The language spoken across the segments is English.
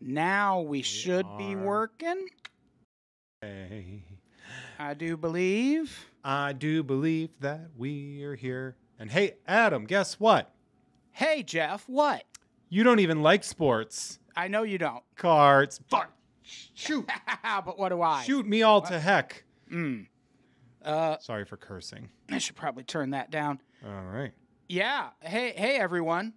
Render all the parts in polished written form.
Now we should be working. Hey. I do believe. I do believe that we're here. And hey, Adam, guess what? Hey, Jeff, what? You don't even like sports. I know you don't. Cards. Fuck. Shoot. But what do I? Shoot me all to heck. Sorry for cursing. I should probably turn that down. All right. Yeah. Hey, everyone.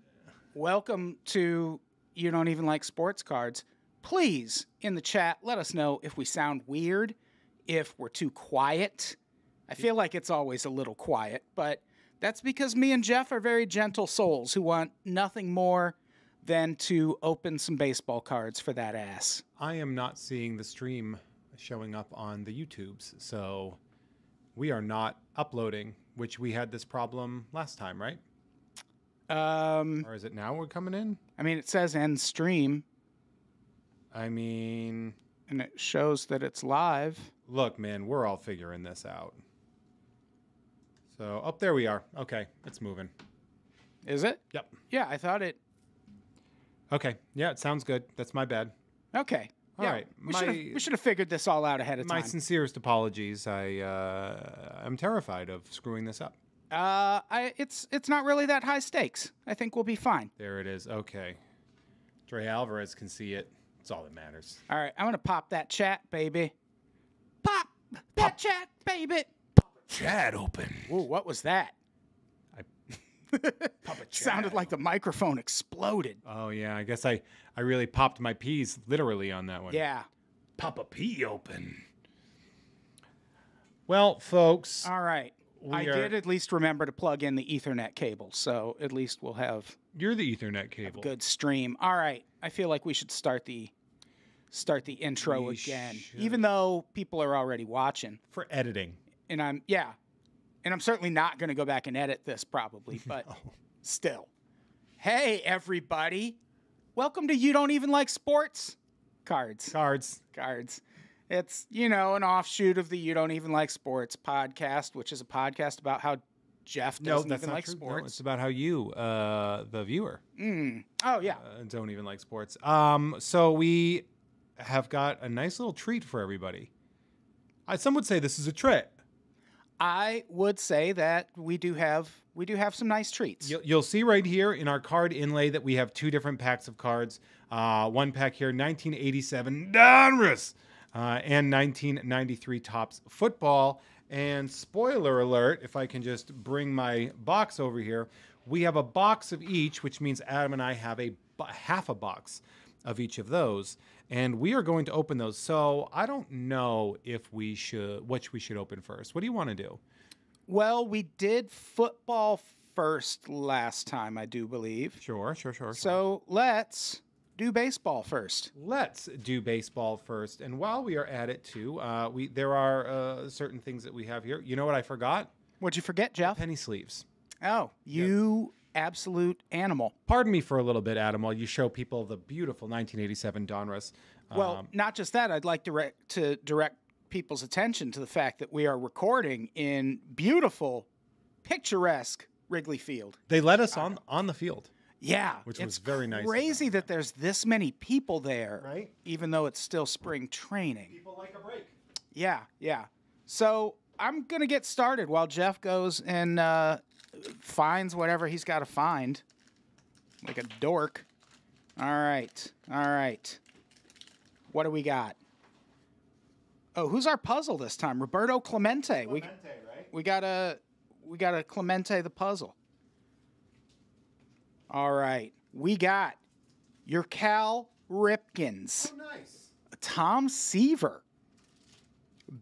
Welcome to You Don't Even Like Sports Cards. Please, in the chat, let us know if we sound weird, if we're too quiet. I feel like it's always a little quiet, but that's because me and Jeff are very gentle souls who want nothing more than to open some baseball cards for that ass. I am not seeing the stream showing up on the YouTubes, so we are not uploading, which we had this problem last time, right? Or is it now we're coming in? I mean, it says end stream. I mean... And it shows that it's live. Look, man, we're all figuring this out. So, oh, there we are. Okay, it's moving. Is it? Yep. Yeah, I thought it... Okay, yeah, it sounds good. That's my bad. Okay. All right. We should have figured this all out ahead of time. My sincerest apologies. I'm terrified of screwing this up. It's not really that high stakes. I think we'll be fine. There it is. Okay. Dre Alvarez can see it. It's all that matters. All right, I'm going to pop that chat, baby. Pop that chat, baby. Chat open. Ooh, what was that? Pop a chat. Sounded like the microphone exploded. Oh, yeah. I guess I really popped my peas literally on that one. Yeah. Pop a pea open. Well, folks. All right. I did at least remember to plug in the Ethernet cable, so at least we'll have... You're the Ethernet cable. A good stream. All right. I feel like we should start the intro again, even though people are already watching. For editing. And I'm certainly not going to go back and edit this probably, but still. Hey, everybody. Welcome to You Don't Even Like Sports Cards. It's, an offshoot of the You Don't Even Like Sports podcast, which is a podcast about how Jeff doesn't even like sports. No, it's about how you, the viewer, oh yeah, don't even like sports. So we have got a nice little treat for everybody. Some would say this is a treat. I would say that we do have some nice treats. You'll see right here in our card inlay that we have two different packs of cards. One pack here, 1987 Donruss, and 1993 Topps football. And spoiler alert, if I can just bring my box over here, we have a box of each, which means Adam and I have half a box of each of those. And we are going to open those. So I don't know which we should open first. What do you want to do? Well, we did football first last time, I do believe. Sure. So let's do baseball first. Let's do baseball first. And while we are at it, too, there are certain things that we have here. You know what I forgot? What'd you forget, Jeff? Penny sleeves. Oh, you absolute animal. Pardon me for a little bit, Adam, while you show people the beautiful 1987 Donruss. Well, not just that. I'd like to direct people's attention to the fact that we are recording in beautiful, picturesque Wrigley Field. They let us on the field. Yeah, which was very nice. It's crazy that there's this many people there, right? Even though it's still spring training. People like a break. Yeah. So I'm gonna get started while Jeff goes and finds whatever he's got to find, like a dork. All right. What do we got? Oh, who's our puzzle this time? Roberto Clemente. Right? We got a Clemente the puzzle. All right. We got your Cal Ripkins. Oh, nice. Tom Seaver.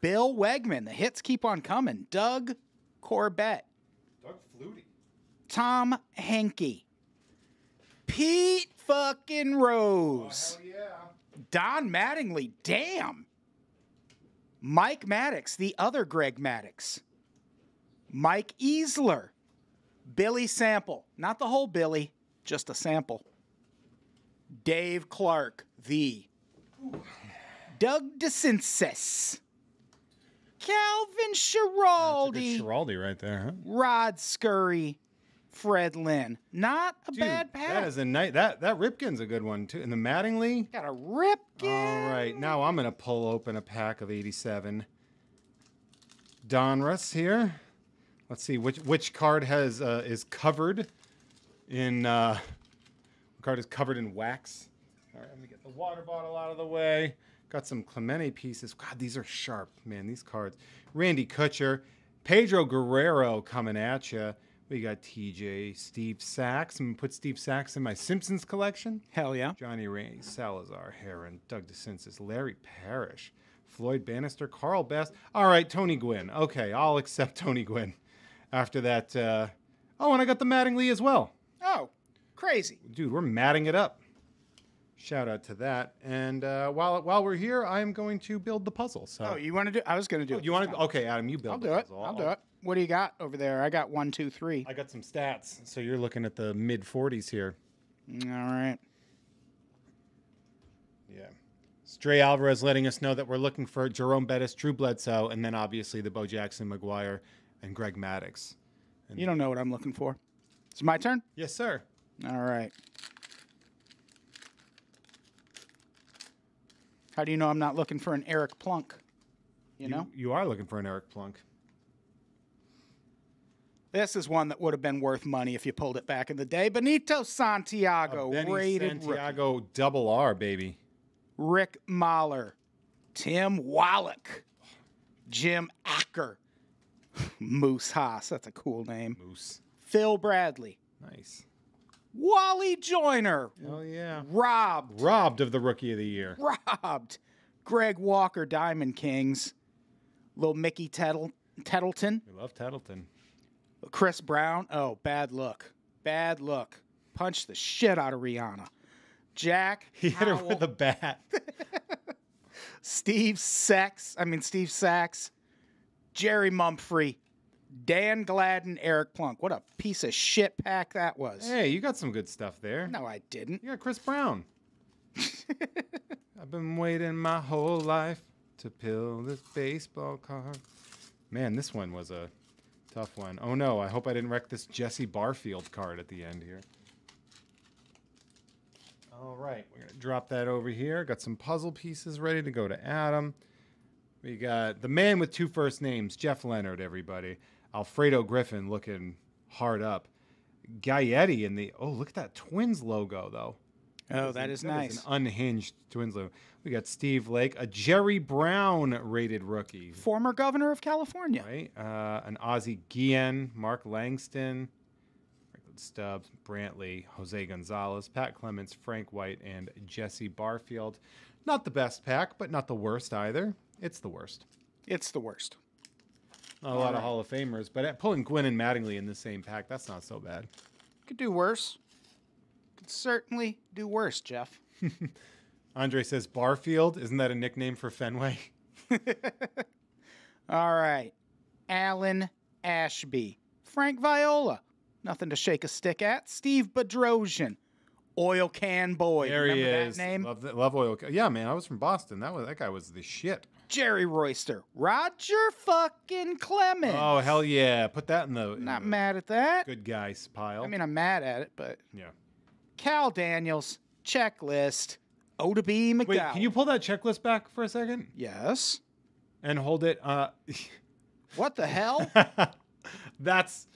Bill Wegman. The hits keep on coming. Doug Corbett. Doug Flutie. Tom Henke. Pete fucking Rose. Oh, hell yeah. Don Mattingly. Damn. Mike Maddox, the other Greg Maddox. Mike Easler. Billy Sample. Not the whole Billy, just a sample. Dave Clark, the. Doug DeCinces. Calvin Schiraldi. That's a good Schiraldi right there, huh? Rod Scurry. Fred Lynn. Not a Dude, bad pack. that is a nice. That Ripken's a good one too. And the Mattingly. Got a Ripken. All right, now I'm gonna pull open a pack of 87 Donruss here. Let's see which card has is covered in card is covered in wax. All right, let me get the water bottle out of the way. Got some Clemente pieces. God, these are sharp, man. These cards. Randy Kutcher, Pedro Guerrero coming at you. We got TJ, Steve Sachs. I'm gonna put Steve Sachs in my Simpsons collection. Hell yeah. Johnny Ray, Salazar, Heron, Doug DeCinces, Larry Parrish, Floyd Bannister, Carl Bass. All right, Tony Gwynn. Okay, I'll accept Tony Gwynn. After that, oh, and I got the Mattingly as well. Oh, crazy. Dude, we're matting it up. Shout out to that. And while we're here, I'm going to build the puzzle. So. Oh, you want to do? I was going to do it. You want to? Okay, Adam, you build. I'll the do it. puzzle. I'll do it. What do you got over there? I got 1, 2, 3. I got some stats. So you're looking at the mid 40s here. All right. Yeah. Stray Alvarez letting us know that we're looking for Jerome Bettis, Drew Bledsoe, and then obviously the Bo Jackson, McGuire, and Greg Maddux. And You don't know what I'm looking for. It's my turn? yes, sir. All right. How do you know I'm not looking for an Eric Plunk? You know? You are looking for an Eric Plunk. This is one that would have been worth money if you pulled it back in the day. Benito Santiago, Benny rated rookie. Santiago double R, baby. Rick Mahler, Tim Wallach, Jim Acker, Moose Haas, that's a cool name. Moose. Phil Bradley, Nice. Wally Joyner, Hell yeah. robbed, of the Rookie of the Year. Greg Walker, Diamond Kings, little Mickey Tettleton, We love Tettleton. Chris Brown, oh, bad look, punched the shit out of Rihanna. Jack He hit her Howell, with a bat. Steve Sachs, Jerry Mumphrey, Dan Gladden, Eric Plunk. What a piece of shit pack that was. Hey, you got some good stuff there. No, I didn't. You got Chris Brown. I've been waiting my whole life to pill this baseball card. Man, this one was a tough one. Oh no, I hope I didn't wreck this Jesse Barfield card at the end here. All right, we're going to drop that over here. Got some puzzle pieces ready to go to Adam. We got the man with 2 first names, Jeff Leonard, everybody. Alfredo Griffin looking hard up. Gaetti in the, oh, look at that Twins logo, though. Oh, that is nice. An unhinged Twins logo. We got Steve Lake, a Jerry Brown rated rookie. Former governor of California. Right? An Ozzie Guillen, Mark Langston, Franklin Stubbs, Brantley, Jose Gonzalez, Pat Clements, Frank White, and Jesse Barfield. Not the best pack, but not the worst either. It's the worst. It's the worst. Not a lot of Hall of Famers, but pulling Gwynn and Mattingly in the same pack, that's not so bad. Could do worse. Could certainly do worse, Jeff. Andre says Barfield. Isn't that a nickname for Fenway? All right. Alan Ashby. Frank Viola. Nothing to shake a stick at. Steve Bedrosian. Oil Can Boy. There he Remember is. that name? Love Oil Can. Yeah, man, I was from Boston. That guy was the shit. Jerry Royster. Roger fucking Clemens. Oh, hell yeah. Put that in the Not mad at that. good guys pile. I mean, I'm mad at it, but yeah. Cal Daniels, checklist, O to B McDowell. Wait, can you pull that checklist back for a second Yes. and hold it? What the hell? That's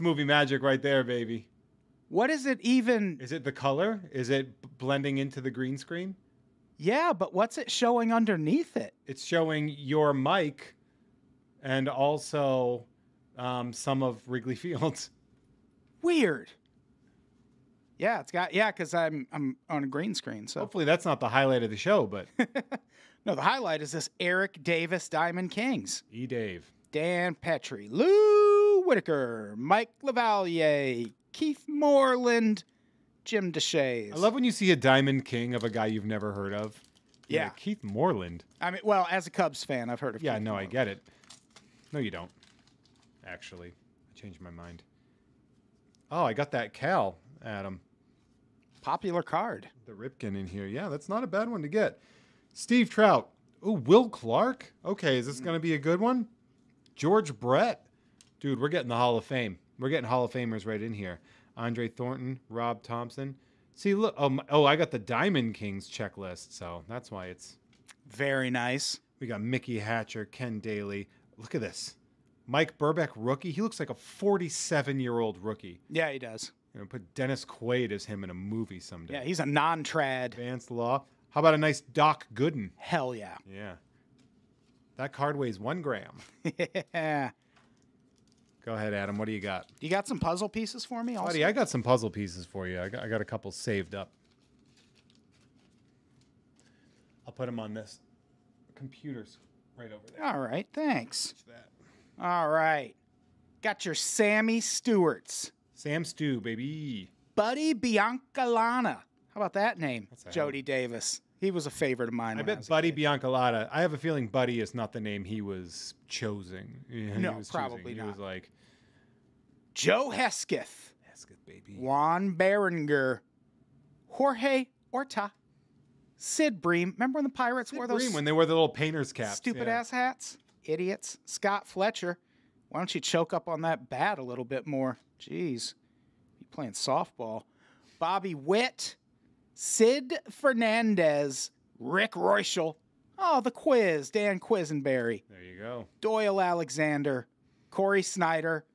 movie magic right there, baby. What is it even? Is it the color? Is it blending into the green screen? Yeah, but what's it showing underneath it? It's showing your mic and also some of Wrigley Fields. Weird. Yeah, it's got because I'm on a green screen. So Hopefully that's not the highlight of the show, but no, the highlight is this Eric Davis Diamond Kings. E. Dave. Dan Petrie, Lou Whitaker, Mike LaValliere, Keith Moreland, Jim DeShays. I love when you see a Diamond King of a guy you've never heard of. Yeah. Keith Moreland. I mean, well, as a Cubs fan, I've heard of. Yeah, Keith no, I Moreland. get it. No, you don't. Actually, I changed my mind. Oh, I got that Cal, Adam. Popular card. The Ripken in here. Yeah, that's not a bad one to get. Steve Trout. Ooh, Will Clark. Okay, is this going to be a good one? George Brett. Dude, we're getting the Hall of Fame. We're getting Hall of Famers right in here. Andre Thornton, Rob Thompson. See, look. Oh, I got the Diamond Kings checklist, so that's why it's Very nice. We got Mickey Hatcher, Ken Daly. Look at this. Mike Burbeck, rookie. He looks like a 47-year-old rookie. Yeah, he does. Put Dennis Quaid as him in a movie someday. Yeah, he's a non-trad. Advanced Law. How about a nice Doc Gooden? Hell yeah. Yeah. That card weighs 1 gram. Yeah. Go ahead, Adam. What do you got? You got some puzzle pieces for me also? Buddy, I got some puzzle pieces for you. I got a couple saved up. I'll put them on this computer's right over there. All right, thanks. Watch that. All right. Got your Sammy Stewarts. Sam Stew, baby. Buddy Biancalana. How about that name? That's a Jody Davis. He was a favorite of mine. I when bet was a Buddy kid. Biancalana. I have a feeling Buddy is not the name he was choosing. No, probably He not. was like, Joe Hesketh. Hesketh, baby. Juan Berenger. Jorge Orta. Sid Bream. Remember when the Pirates wore those when they wore the little painter's caps. stupid-ass hats? Idiots. Scott Fletcher. Why don't you choke up on that bat a little bit more? Jeez. You playing softball. Bobby Witt. Sid Fernandez. Rick Royschel. Oh, the quiz. Dan Quisenberry. There you go. Doyle Alexander. Corey Snyder.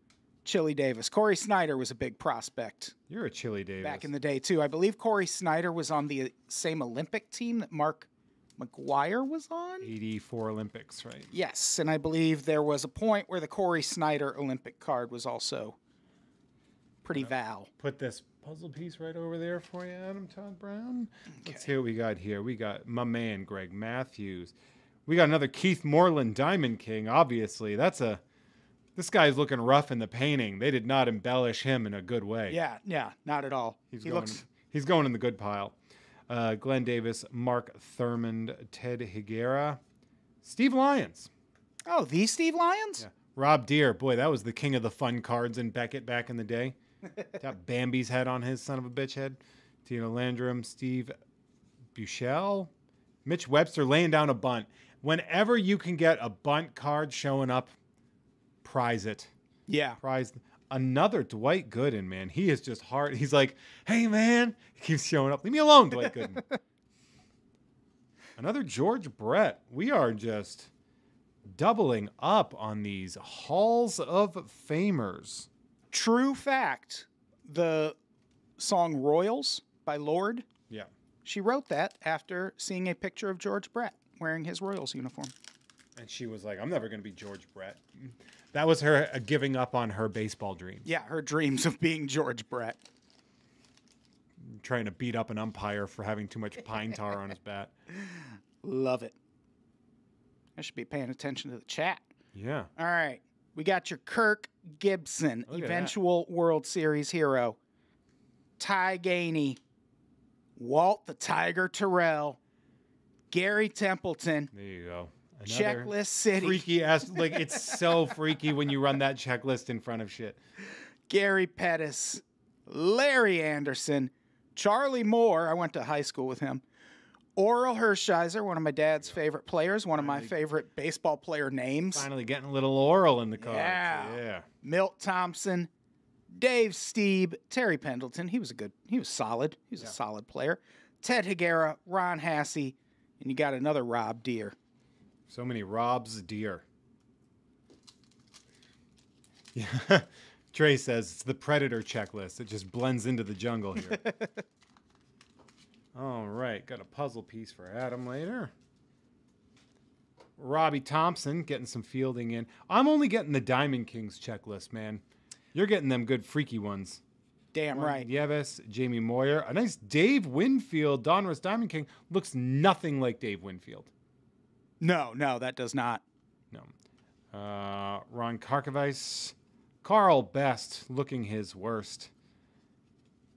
Chili Davis. Corey Snyder was a big prospect You're a Chili Davis. back in the day, too. I believe Corey Snyder was on the same Olympic team that Mark McGuire was on. 84 Olympics, right? Yes, and I believe there was a point where the Corey Snyder Olympic card was also pretty val. Put this puzzle piece right over there for you, Adam Todd Brown. Let's see what we got here. We got my man, Greg Matthews. We got another Keith Moreland Diamond King, obviously. This guy's looking rough in the painting. They did not embellish him in a good way. Yeah, not at all. He's going in the good pile. Glenn Davis, Mark Thurmond, Ted Higuera, Steve Lyons. Oh, the Steve Lyons? Yeah. Rob Deere. Boy, that was the king of the fun cards in Beckett back in the day. Got Bambi's head on his son of a bitch head. Tino Landrum, Steve Buchel, Mitch Webster laying down a bunt. Whenever you can get a bunt card showing up, prize it. Yeah. Prize. Another Dwight Gooden, man. He is just hard. He's like, hey, man. He keeps showing up. Leave me alone, Dwight Gooden. Another George Brett. We are just doubling up on these Halls of Famers. True fact, the song Royals by Lorde, Yeah. she wrote that after seeing a picture of George Brett wearing his Royals uniform. And she was like, I'm never going to be George Brett. That was her giving up on her baseball dreams. Yeah, her dreams of being George Brett. Trying to beat up an umpire for having too much pine tar on his bat. Love it. I should be paying attention to the chat. Yeah. All right. We got your Kirk Gibson, Look at eventual World Series hero. Ty Gainey. Walt the Tiger Terrell. Gary Templeton. There you go. Checklist City. Freaky ass. Like, it's so freaky when you run that checklist in front of shit. Gary Pettis. Larry Anderson. Charlie Moore. I went to high school with him. Oral Hershiser, one of my dad's favorite players, one of my favorite baseball player names. Finally getting a little oral in the cards. Yeah. Milt Thompson, Dave Steeb, Terry Pendleton. He was solid. He was a solid player. Ted Higuera, Ron Hassey, and you got another Rob Deere. So many Rob's Deer. Yeah. Trey says it's the Predator checklist. It just blends into the jungle here. All right. Got a puzzle piece for Adam later. Robbie Thompson getting some fielding in. I'm only getting the Diamond Kings checklist, man. You're getting them good freaky ones. Damn right. Yevis, Jamie Moyer. A nice Dave Winfield, Donruss Diamond King. Looks nothing like Dave Winfield. No, that does not. No. Ron Karkovice. Carl Best looking his worst.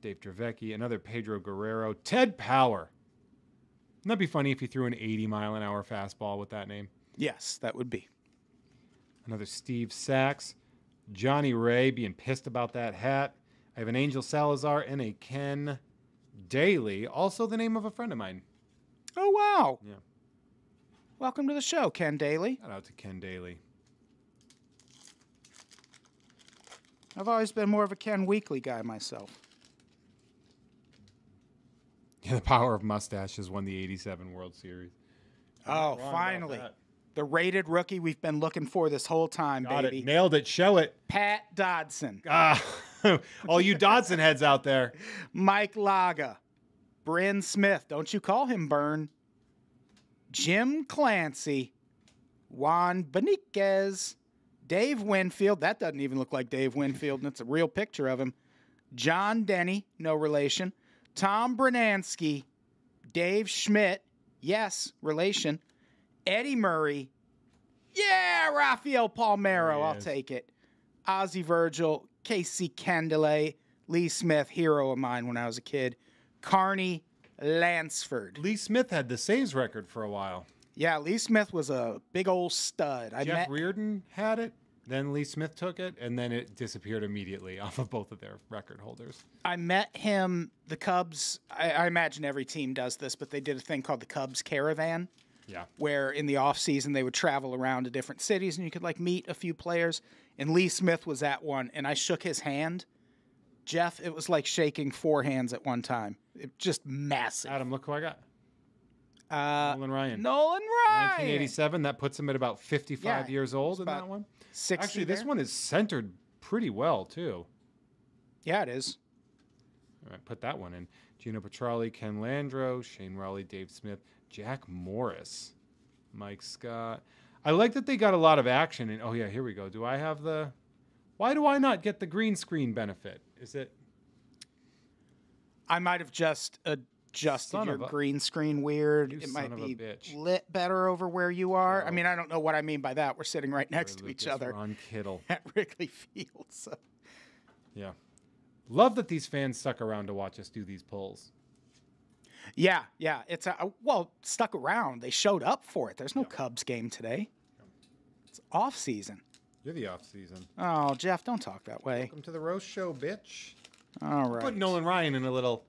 Dave Trevecki. Another Pedro Guerrero. Ted Power. Wouldn't that be funny if you threw an 80-mile-an-hour fastball with that name? Yes, that would be. Another Steve Sachs. Johnny Ray being pissed about that hat. I have an Angel Salazar and a Ken Daly. Also the name of a friend of mine. Oh, wow. Yeah. Welcome to the show, Ken Daly. Shout out to Ken Daly. I've always been more of a Ken Weekly guy myself. Yeah, the power of mustaches won the 87 World Series. Oh, finally. The rated rookie we've been looking for this whole time, Got baby. it. Nailed it. Show it. Pat Dodson. All you Dodson heads out there. Mike Laga. Bryn Smith. Don't you call him Burn. Jim Clancy. Juan Beniquez. Dave Winfield. That doesn't even look like Dave Winfield, and it's a real picture of him. John Denny. No relation. Tom Branansky. Dave Schmidt. Yes, relation. Eddie Murray. Yeah, Rafael Palmeiro. I'll take it. Ozzie Virgil. Casey Candelet. Lee Smith, hero of mine when I was a kid. Carney Lansford. Lee Smith had the saves record for a while. Yeah, Lee Smith was a big old stud. Jeff Reardon had it. Then Lee Smith took it, and then it disappeared immediately off of both of their record holders. I met him, the Cubs. I imagine every team does this, but they did a thing called the Cubs Caravan. Yeah. Where in the off season they would travel around to different cities and you could like meet a few players. And Lee Smith was at one, and I shook his hand. Jeff, it was like shaking 4 hands at one time. It just massive. Adam, look who I got. Nolan Ryan. 1987. That puts him at about 55 years old in that one. 60 Actually, this one is centered pretty well too. Yeah, it is. All right, put that one in. Gino Petralli, Ken Landro, Shane Raleigh, Dave Smith, Jack Morris, Mike Scott. I like that they got a lot of action. And oh yeah, here we go. Do I have the? Why do I not get the green screen benefit? Is it? I might have just adjusted your green screen weird. It might be lit better over where you are. I mean, I don't know what I mean by that. We're sitting right next to each other. Ron Kittle at Wrigley Field. So. Yeah. Love that these fans stuck around to watch us do these polls. Yeah. It's stuck around. They showed up for it. There's no Cubs game today. It's off season. You're the off season. Oh, Jeff, don't talk that way. Welcome to the roast show, bitch. All right. Put Nolan Ryan in a little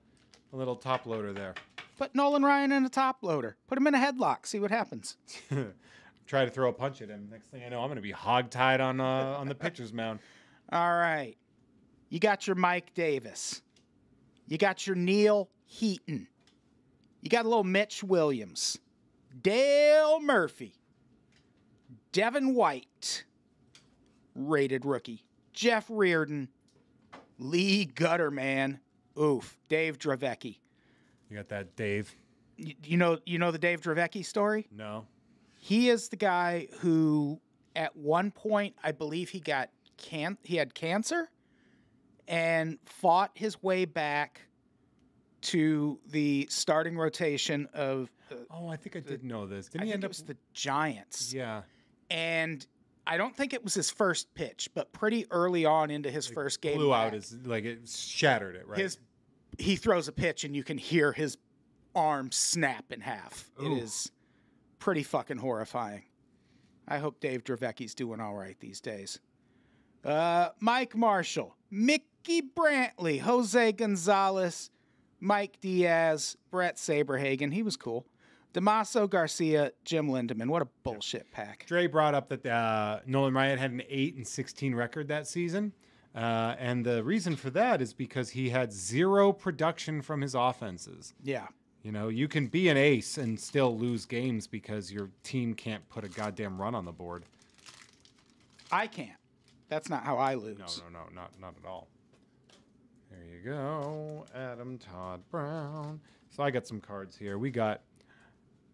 top loader there. Put Nolan Ryan in a top loader. Put him in a headlock. See what happens. Try to throw a punch at him. Next thing I know, I'm going to be hogtied on the pitcher's mound. All right. You got your Mike Davis. You got your Neil Heaton. You got a little Mitch Williams. Dale Murphy. Devin White. Rated rookie. Jeff Reardon. Lee Gutterman. Oof. Dave Dravecki. You got that, Dave? You know the Dave Dravecki story? No. He is the guy who, at one point, I believe he had cancer and fought his way back to the starting rotation of. I think I did know this. Didn't he end up? It was the Giants. Yeah. And I don't think it was his first pitch, but pretty early on into his first game. Blew out it shattered it, right? He throws a pitch and you can hear his arm snap in half. Ooh. It is pretty fucking horrifying. I hope Dave Dravecki's doing all right these days. Mike Marshall, Mickey Brantley, Jose Gonzalez, Mike Diaz, Brett Saberhagen. He was cool. Damaso Garcia, Jim Lindemann. What a bullshit pack. Dre brought up that Nolan Ryan had an 8-16 record that season. And the reason for that is because he had 0 production from his offenses. Yeah. You know, you can be an ace and still lose games because your team can't put a goddamn run on the board. I can't. That's not how I lose. No, not at all. There you go. Adam Todd Brown. So I got some cards here. We got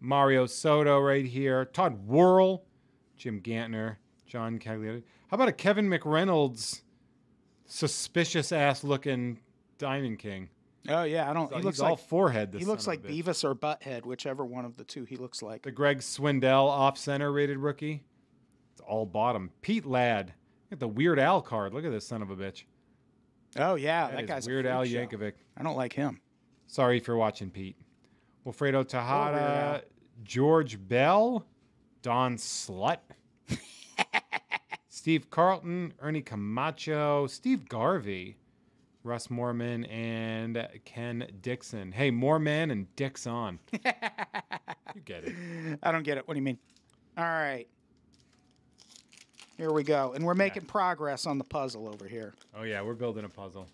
Mario Soto right here. Todd Worrell. Jim Gantner. John Cagliari. How about a Kevin McReynolds suspicious-ass looking Diamond King? Oh, yeah. He looks all like forehead. He looks like Beavis or Butthead, whichever one of the two he looks like. The Greg Swindell off-center rated rookie. It's all bottom. Pete Ladd. Look at the Weird Al card. Look at this son of a bitch. Oh, yeah. That guy's Weird Al Yankovic. I don't like him. Sorry if you're watching, Pete. Wilfredo Tejada. George Bell. Don Slut. Steve Carlton. Ernie Camacho. Steve Garvey. Russ Moorman and Ken Dixon. Hey, Moorman and Dixon. You get it. I don't get it. What do you mean? All right. Here we go. And we're making progress on the puzzle over here. Oh, yeah, we're building a puzzle.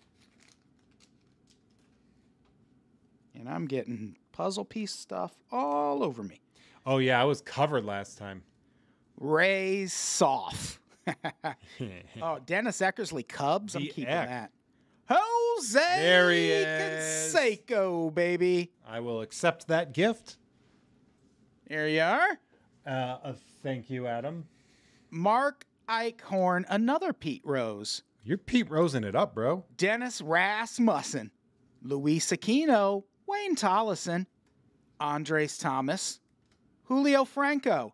And I'm getting puzzle piece stuff all over me. Oh, yeah, I was covered last time. Ray Soff. Oh, Dennis Eckersley Cubs. I'm The keeping Eck. that. Jose There he is. Canseco, baby. I will accept that gift. There you are. Thank you, Adam. Mark Eichhorn, another Pete Rose. You're Pete Rosing it up, bro. Dennis Rasmussen. Luis Aquino. Wayne Tollison. Andres Thomas. Julio Franco.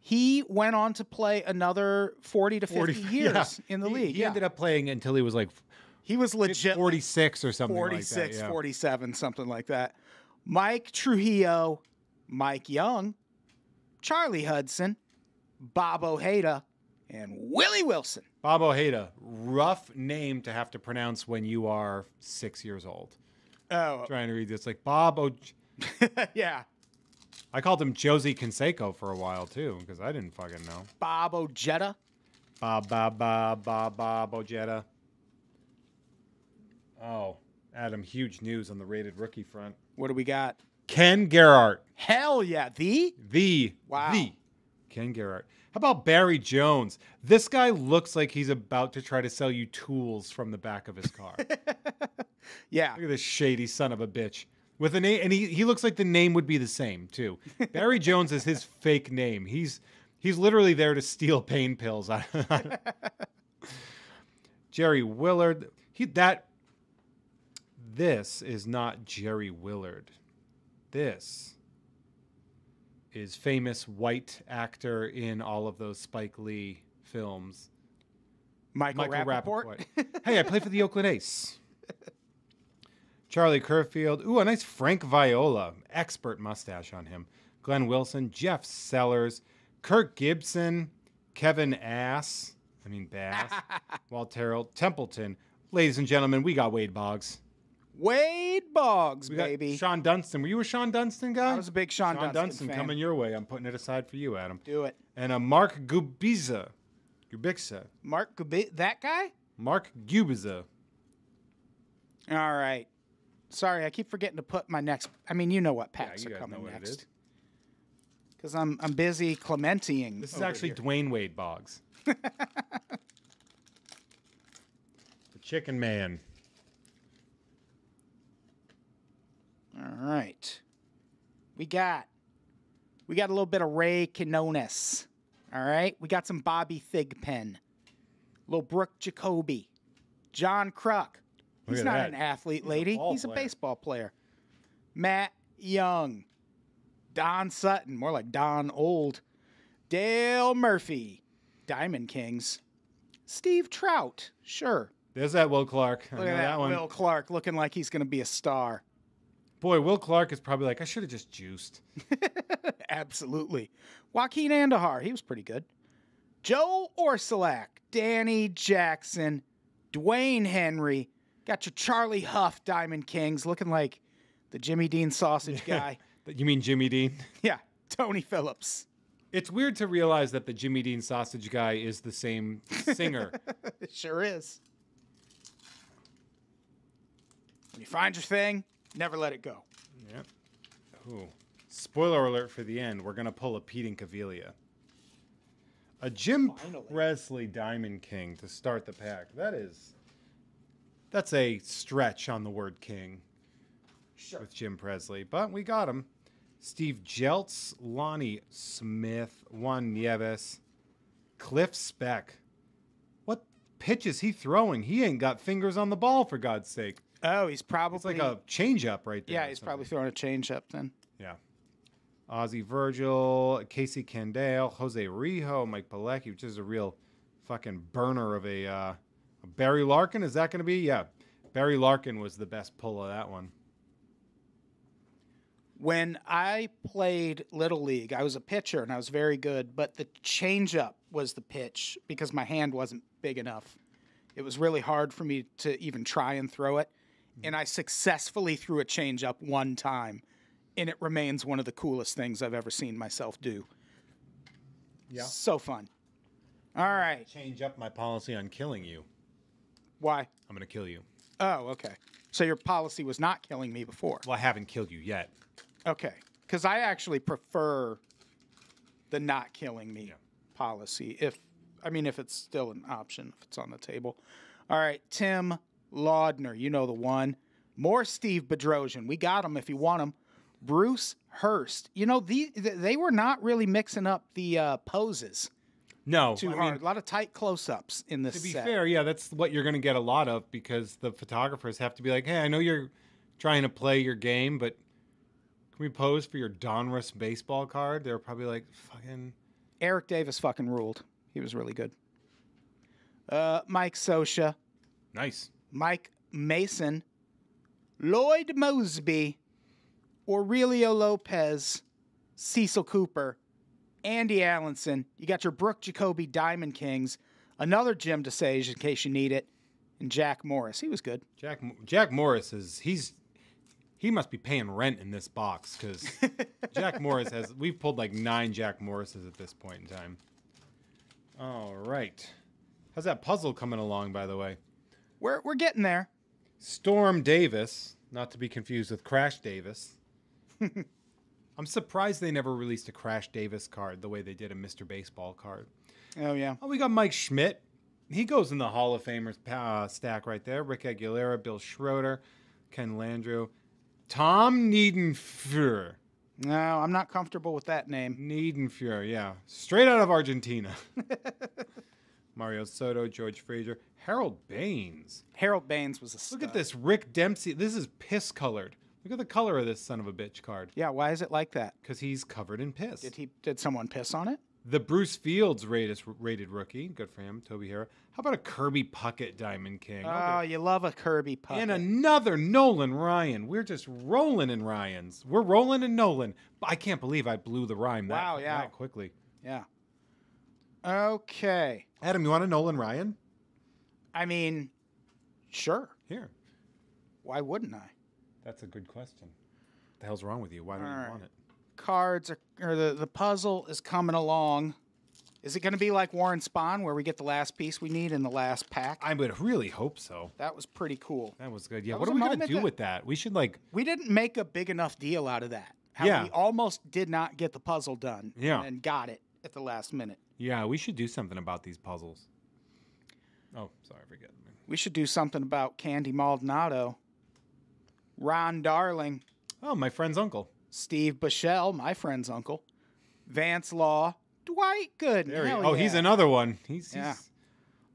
He went on to play another 40 to 50 years in the league. He ended up playing until he was like He was legit 46 or something 46, like that. Yeah. 47, something like that. Mike Trujillo, Mike Young, Charlie Hudson, Bob Ojeda, and Willie Wilson. Bob Ojeda, rough name to have to pronounce when you are 6 years old. Oh, Trying to read this like Bob yeah. I called him Josie Canseco for a while too because I didn't fucking know. Bob Ojeda. Bob Ojeda. Oh, Adam, huge news on the rated rookie front. What do we got? Ken Gerhardt. Hell yeah. The Ken Gerhardt. How about Barry Jones? This guy looks like he's about to try to sell you tools from the back of his car. Yeah. Look at this shady son of a bitch. With a name, and he looks like the name would be the same too. Barry Jones is his fake name. He's literally there to steal pain pills. Jerry Willard. This is not Jerry Willard. This is famous white actor in all of those Spike Lee films. Michael Rappaport. Hey, I play for the Oakland A's. Charlie Kerfield. Ooh, a nice Frank Viola. Expert mustache on him. Glenn Wilson. Jeff Sellers. Kirk Gibson. Kevin Bass. Walt Terrell. Templeton. Ladies and gentlemen, we got Wade Boggs. Wade Boggs, We got baby. Sean Dunston. Were you a Sean Dunston guy? I was a big Sean Dunston fan. coming your way. I'm putting it aside for you, Adam. Do it. And a Mark Gubiza. Mark Gubi, that guy? Mark Gubiza. All right. Sorry, I keep forgetting to put my next. I mean, you know what packs you are guys coming know what it next. is. Because I'm busy Clementying. This is over actually here. Dwayne Wade Boggs. The Chicken Man. All right. We got a little bit of Ray Quinones. All right. We got some Bobby Thigpen. Little Brooke Jacoby. John Kruk. Look He's at not that. an athlete, He's a lady. ball He's a player. baseball player. Matt Young. Don Sutton. More like Don Old. Dale Murphy. Diamond Kings. Steve Trout. Sure. There's that Will Clark. I Look know at that one. Will Clark looking like he's going to be a star. Boy, Will Clark is probably like, I should have just juiced. Absolutely. Joaquin Andahar, he was pretty good. Joe Orsulak, Danny Jackson, Dwayne Henry. Got your Charlie Huff Diamond Kings looking like the Jimmy Dean sausage guy. You mean Jimmy Dean? Yeah, Tony Phillips. It's weird to realize that the Jimmy Dean sausage guy is the same singer. It sure is. When you find your thing, never let it go. Yep. Ooh. Spoiler alert for the end. We're going to pull a Pete and Cavilia. A Jim Finally. Presley Diamond King to start the pack. That's a stretch on the word king with Jim Presley, but we got him. Steve Jeltz, Lonnie Smith, Juan Nieves, Cliff Speck. What pitch is he throwing? He ain't got fingers on the ball, for God's sake. Oh, he's probably... It's like a changeup right there. Yeah, he's probably throwing a changeup then. Yeah. Ozzie Virgil, Casey Candale, Jose Rijo, Mike Pilecki, which is a real fucking burner of a Barry Larkin. Is that going to be? Yeah. Barry Larkin was the best pull of that one. When I played Little League, I was a pitcher and I was very good, but the changeup was the pitch because my hand wasn't big enough. It was really hard for me to even try and throw it. And I successfully threw a changeup one time, and it remains one of the coolest things I've ever seen myself do. Yeah. So fun. All right. Change up my policy on killing you. Why? I'm going to kill you. Oh, okay. So your policy was not killing me before. Well, I haven't killed you yet. Okay. Because I actually prefer the not killing me policy. If it's still an option, if it's on the table. All right. Tim Laudner, you know the one. More Steve Bedrosian. We got him if you want him. Bruce Hurst. You know, they were not really mixing up the poses. No. Too hard. A lot of tight close-ups in this set. To be fair, yeah, that's what you're going to get a lot of because the photographers have to be like, hey, I know you're trying to play your game, but can we pose for your Donruss baseball card? They're probably like, fucking... Eric Davis fucking ruled. He was really good. Mike Scioscia. Nice. Mike Mason. Lloyd Mosby. Aurelio Lopez. Cecil Cooper. Andy Allenson. You got your Brooke Jacoby Diamond Kings. Another Jim DeSage in case you need it. And Jack Morris. He was good. Jack Morris he must be paying rent in this box because Jack Morris we've pulled like 9 Jack Morrises at this point in time. All right. How's that puzzle coming along, by the way? We're getting there. Storm Davis, not to be confused with Crash Davis. I'm surprised they never released a Crash Davis card the way they did a Mr. Baseball card. Oh, yeah. Oh, we got Mike Schmidt. He goes in the Hall of Famers stack right there. Rick Aguilera, Bill Schroeder, Ken Landreau, Tom Niedenfuhr. No, I'm not comfortable with that name. Niedenfuhr, yeah. Straight out of Argentina. Mario Soto, George Frazier, Harold Baines. Harold Baines was a stud. Look at this Rick Dempsey. This is piss colored. Look at the color of this son of a bitch card. Yeah, why is it like that? Because he's covered in piss. Did someone piss on it? The Bruce Fields rated rookie. Good for him. Toby Harrah. How about a Kirby Puckett Diamond King? Oh, you love a Kirby Puckett. And another Nolan Ryan. We're just rolling in Ryans. We're rolling in Nolan. I can't believe I blew the rhyme that quickly. Yeah. Okay. Adam, you want a Nolan Ryan? I mean, sure. Here. Why wouldn't I? That's a good question. What the hell's wrong with you? Why don't you want it? Cards or the puzzle is coming along. Is it going to be like Warren Spahn where we get the last piece we need in the last pack? I would really hope so. That was pretty cool. That was good. Yeah. What are we going to do with that? We should We didn't make a big enough deal out of that. We almost did not get the puzzle done. Yeah. And got it at the last minute. Yeah, we should do something about these puzzles. Oh, sorry, forget. We should do something about Candy Maldonado. Ron Darling. Oh, my friend's uncle. Steve Bushell, my friend's uncle. Vance Law. Dwight Gooden. He's another one. He's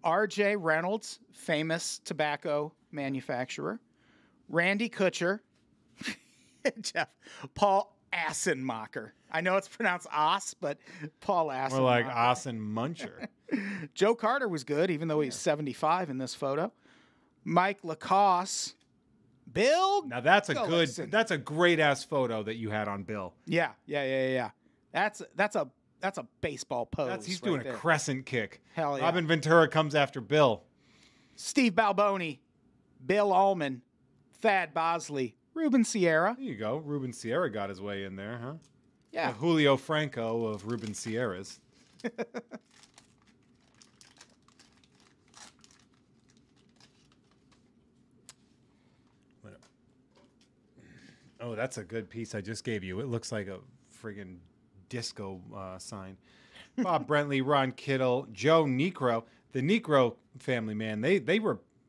R.J. Reynolds, famous tobacco manufacturer. Randy Kutcher. Jeff. Paul Assenmacher. I know it's pronounced Oss, but Paul Assenmacher. More like Assen Muncher. Joe Carter was good, even though he's 75 in this photo. Mike Lacoste. Bill. Now that's a great ass photo that you had on Bill. Yeah. That's a baseball pose. He's doing a crescent kick. Hell yeah. Robin Ventura comes after Bill. Steve Balboni, Bill Ullman, Thad Bosley, Ruben Sierra. There you go. Ruben Sierra got his way in there, huh? Yeah. The Julio Franco of Ruben Sierras. Oh, that's a good piece I just gave you. It looks like a friggin' disco sign. Bob Brentley, Ron Kittle, Joe Necro. The Necro family, man, they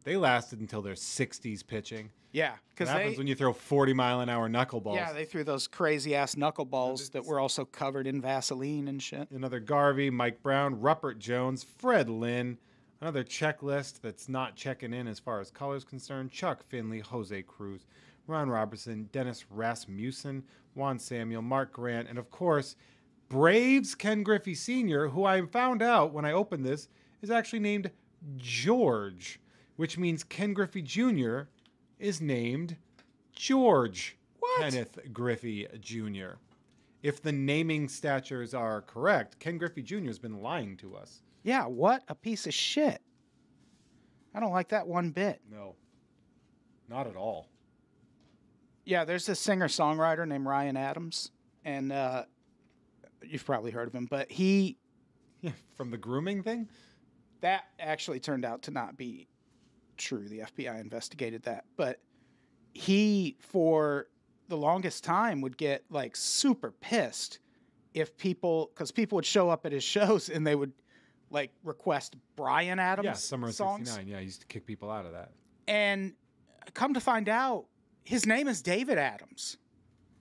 lasted until their 60s pitching. Yeah. What happens when you throw 40-mile-an-hour knuckleballs? Yeah, they threw those crazy-ass knuckleballs that were also covered in Vaseline and shit. Another Garvey, Mike Brown, Rupert Jones, Fred Lynn. Another checklist that's not checking in as far as colors concerned. Chuck Finley, Jose Cruz, Ron Robertson, Dennis Rasmussen, Juan Samuel, Mark Grant, and of course, Braves Ken Griffey Sr., who I found out when I opened this is actually named George, which means Ken Griffey Jr. is named George Kenneth Griffey Jr. If the naming statures are correct, Ken Griffey Jr. has been lying to us. Yeah, what a piece of shit. I don't like that one bit. No, not at all. Yeah, there's this singer-songwriter named Ryan Adams, and you've probably heard of him, but he Yeah, from the grooming thing? That actually turned out to not be true. The FBI investigated that. But he, for the longest time, would get like super pissed if because people would show up at his shows and they would like request Bryan Adams Yeah, Summer of songs. 69. Yeah, he used to kick people out of that. And come to find out, his name is David Adams.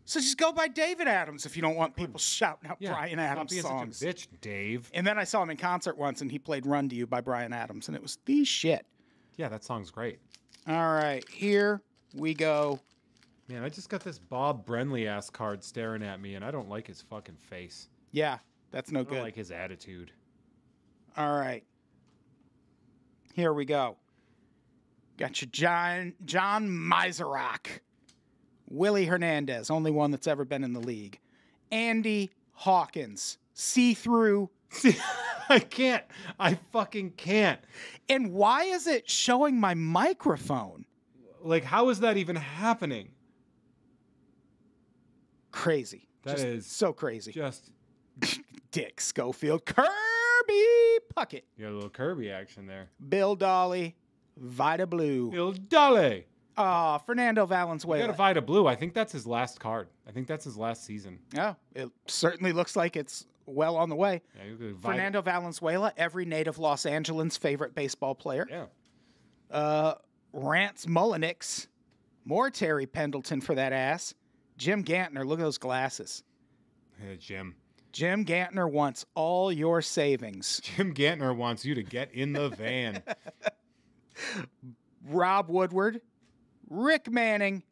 So just go by David Adams if you don't want people shouting out Bryan Adams songs. Such a bitch, Dave. And then I saw him in concert once, and he played "Run to You" by Bryan Adams, and it was the shit. Yeah, that song's great. All right, here we go. Man, I just got this Bob Brenly ass card staring at me, and I don't like his fucking face. Yeah, that's no I don't good. like his attitude. All right, here we go. Got your John Miserock. Willie Hernandez, only one that's ever been in the league. Andy Hawkins, see-through. I can't. I fucking can't. And why is it showing my microphone? Like, how is that even happening? Crazy. That just is so crazy. Just Dick Schofield, Kirby Puckett, you got a little Kirby action there. Bill Dolly, Vida Blue. Il Dale. Fernando You Valenzuela. got a Vida Blue. I think that's his last card. I think that's his last season. Yeah, it certainly looks like it's well on the way. Yeah, you could Fernando Valenzuela, every native Los Angeles favorite baseball player. Yeah. Rance Mullenix, more Terry Pendleton for that ass. Jim Gantner, look at those glasses. Hey, Jim. Jim Gantner wants all your savings. Jim Gantner wants you to get in the van. Rob Woodward, Rick Manning,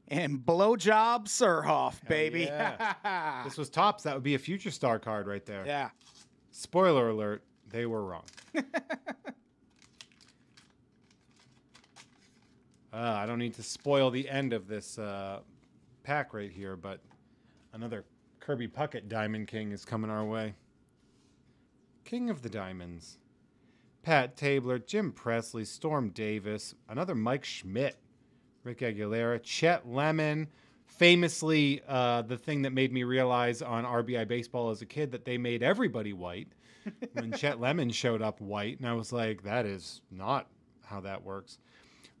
and Blowjob Surhoff, baby. Yeah. This was Topps. That would be a future star card right there. Yeah. Spoiler alert, they were wrong. I don't need to spoil the end of this pack right here, but another Kirby Puckett Diamond King is coming our way. King of the Diamonds. Pat Tabler, Jim Presley, Storm Davis, another Mike Schmidt, Rick Aguilera, Chet Lemon. Famously, the thing that made me realize on RBI Baseball as a kid that they made everybody white when Chet Lemon showed up white. And I was like, that is not how that works.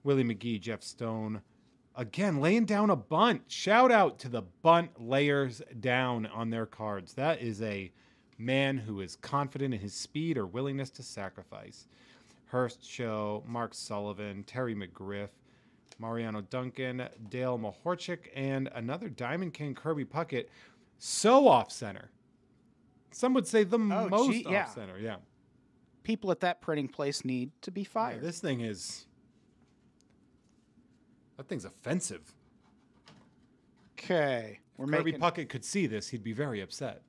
Willie McGee, Jeff Stone. Again, laying down a bunt. Shout out to the bunt layers down on their cards. That is a man who is confident in his speed or willingness to sacrifice. Hurst Show, Mark Sullivan, Terry McGriff, Mariano Duncan, Dale Mahorchik, and another Diamond King Kirby Puckett. So off-center. Some would say the most off-center. Yeah. People at that printing place need to be fired. Yeah, this thing is... That thing's offensive. Okay. If Kirby Puckett could see this, he'd be very upset.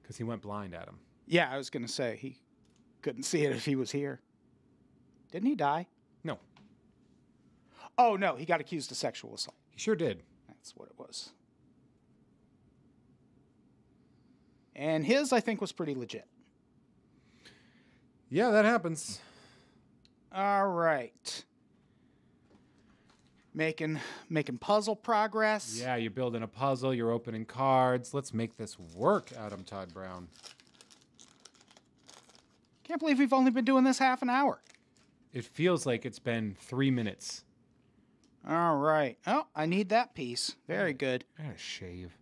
Because he went blind at him. Yeah, I was going to say he couldn't see it if he was here. Didn't he die? No. Oh, no. He got accused of sexual assault. He sure did. That's what it was. And his, I think, was pretty legit. Yeah, that happens. All right. Making puzzle progress. Yeah, you're building a puzzle. You're opening cards. Let's make this work, Adam Todd Brown. Can't believe we've only been doing this half an hour. It feels like it's been 3 minutes. All right. Oh, I need that piece. Very good. I gotta shave.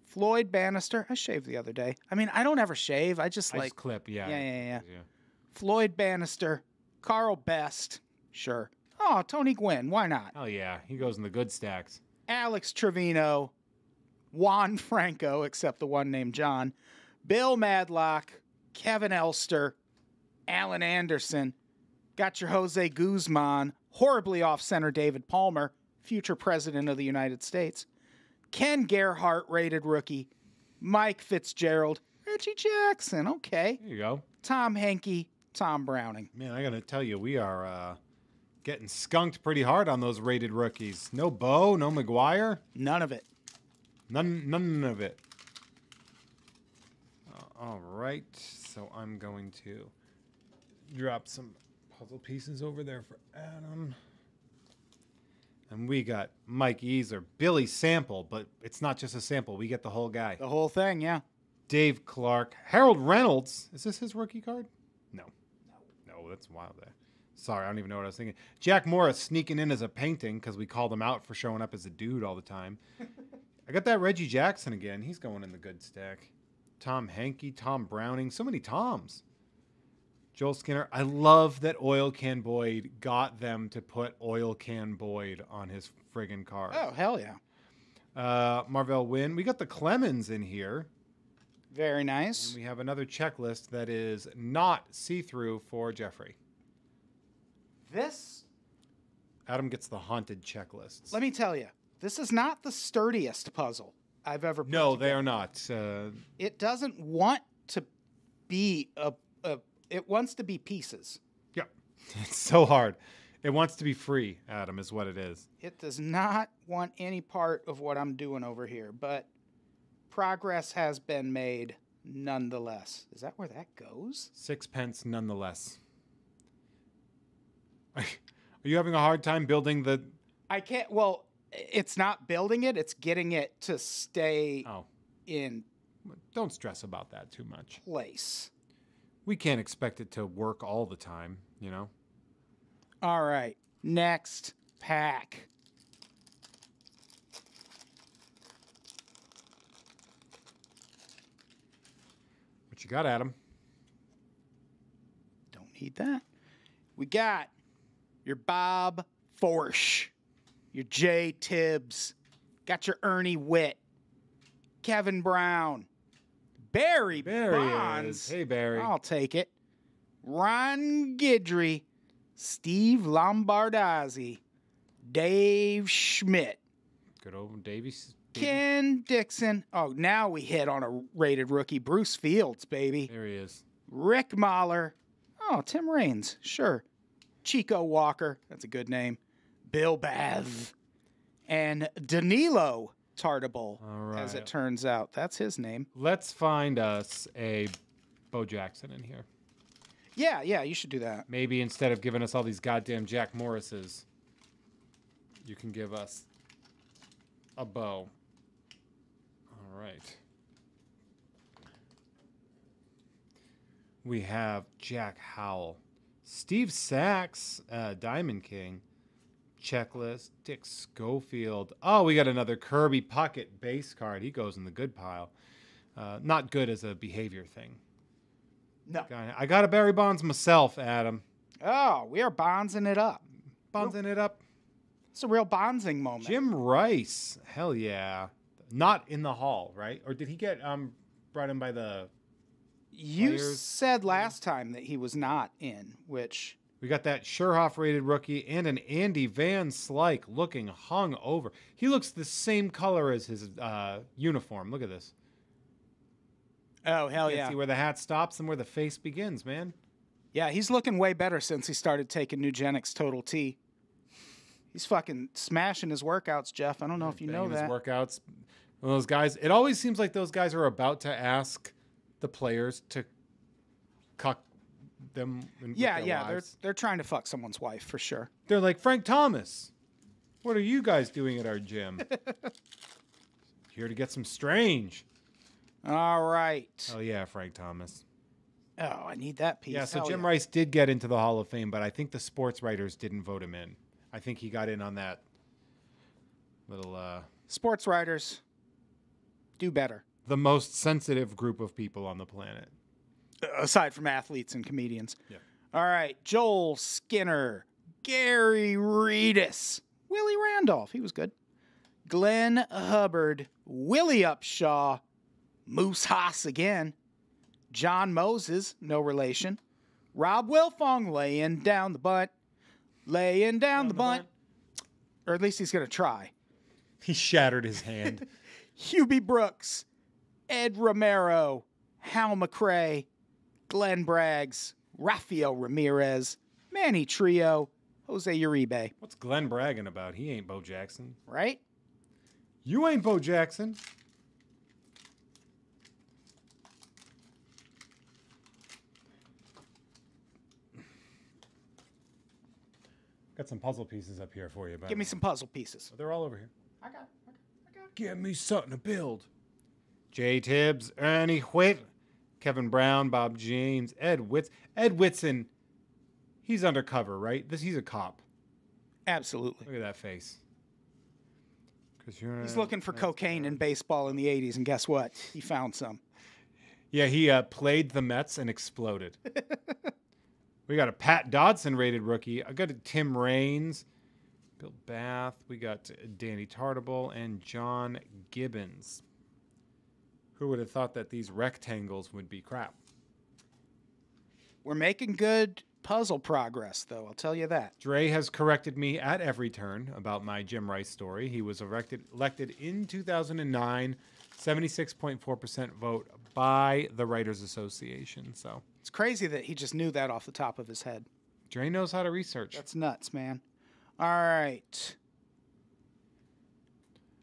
Floyd Bannister. I shaved the other day. I mean, I don't ever shave. I just clip, yeah. Yeah. Floyd Bannister. Carl Best. Sure. Oh, Tony Gwynn. Why not? Oh, yeah. He goes in the good stacks. Alex Trevino. Juan Franco, except the one named John. Bill Madlock. Kevin Elster. Alan Anderson. Got your Jose Guzman. Horribly off-center David Palmer. Future president of the United States. Ken Gerhart, rated rookie. Mike Fitzgerald. Reggie Jackson. Okay. There you go. Tom Henke. Tom Browning. Man, I gotta tell you, we are getting skunked pretty hard on those rated rookies. No Bo, no McGuire. None of it. None of it. All right, so I'm going to drop some puzzle pieces over there for Adam. And we got Mike Easer, Billy Sample, but it's not just a sample. We get the whole guy. The whole thing, yeah. Dave Clark. Harold Reynolds. Is this his rookie card? No. No, that's wild there. Sorry, I don't even know what I was thinking. Jack Morris sneaking in as a painting because we called him out for showing up as a dude all the time. I got that Reggie Jackson again. He's going in the good stack. Tom Hankey, Tom Browning. So many Toms. Joel Skinner. I love that Oil Can Boyd got them to put Oil Can Boyd on his friggin' card. Oh, hell yeah. Marvell Wynn. We got the Clemens in here. Very nice. And we have another checklist that is not see-through for Jeffrey. This, Adam gets the haunted checklists. let me tell you, this is not the sturdiest puzzle I've ever put No, together. they are not. It doesn't want to be it wants to be pieces. Yeah. It's so hard. It wants to be free, Adam, is what it is. It does not want any part of what I'm doing over here, but progress has been made nonetheless. Is that where that goes? Sixpence nonetheless. Are you having a hard time building the... I can't, well, it's not building it, it's getting it to stay Oh, in don't stress about that too much. place. We can't expect it to work all the time, you know? All right, next pack. What you got, Adam? Don't need that. We got your Bob Forsch, your Jay Tibbs, got your Ernie Witt, Kevin Brown, Barry Bonds. Hey, Barry. I'll take it. Ron Guidry, Steve Lombardozzi, Dave Schmidt, Good old Davies. Ken Dixon. Oh, now we hit on a rated rookie. Bruce Fields, baby. There he is. Rick Mahler. Oh, Tim Raines. Sure. Chico Walker. That's a good name. Bill Bath. And Danilo Tartable, All as right. it turns out. That's his name. Let's find us a Bo Jackson in here. Yeah, you should do that. Maybe instead of giving us all these goddamn Jack Morrises, you can give us a Bo. All right. We have Jack Howell, Steve Sachs, Diamond King, checklist, Dick Schofield. Oh, we got another Kirby Puckett base card. He goes in the good pile. Not good as a behavior thing. No. I got a Barry Bonds myself, Adam. Oh, we are bondsing it up. Bondsing it up. It's a real bondsing moment. Jim Rice. Hell yeah. Not in the hall, right? Or did he get brought in by the You players? said last time that he was not in, which... We got that Scherhoff rated rookie and an Andy Van Slyke looking hung over. He looks the same color as his uniform. Look at this. Oh, hell You yeah. see where the hat stops and where the face begins, man. Yeah, he's looking way better since he started taking Nugenics Total T. He's fucking smashing his workouts, Jeff. I don't know if you know Banging his that. workouts. One of those guys. It always seems like those guys are about to ask the players to cuck them. With Yeah, their wives. they're trying to fuck someone's wife for sure. They're like, Frank Thomas, what are you guys doing at our gym? Here to get some strange. All right. Oh yeah, Frank Thomas. Oh, I need that piece. Yeah, so Hell Jim yeah. Rice did get into the Hall of Fame, but I think the sports writers didn't vote him in. I think he got in on that little Sports writers, do better. the most sensitive group of people on the planet. Aside from athletes and comedians. Yeah. All right. Joel Skinner, Gary Reedus, Willie Randolph. He was good. Glenn Hubbard, Willie Upshaw, Moose Haas again. John Moses, no relation. Rob Wilfong laying down the bunt. Laying down the bunt. Or at least he's going to try. He shattered his hand. Hubie Brooks, Ed Romero, Hal McRae, Glenn Braggs, Rafael Ramirez, Manny Trio, Jose Uribe. What's Glenn bragging about? He ain't Bo Jackson. Right? You ain't Bo Jackson. Got some puzzle pieces up here for you. Give me some puzzle pieces. They're all over here. I got Give me something to build. Jay Tibbs, Ernie Whitt, Kevin Brown, Bob James, Ed Whitson, he's undercover, right? He's a cop. Absolutely. Look at that face. He's looking for cocaine in baseball in the 80s, and guess what? He found some. Yeah, he played the Mets and exploded. We got a Pat Dodson rated rookie. I got a Tim Raines, Bill Bath. We got Danny Tartable and John Gibbons. Who would have thought that these rectangles would be crap? We're making good puzzle progress, though. I'll tell you that. Dre has corrected me at every turn about my Jim Rice story. He was elected in 2009, 76.4% vote by the Writers Association. So it's crazy that he just knew that off the top of his head. Dre knows how to research. That's nuts, man. All right.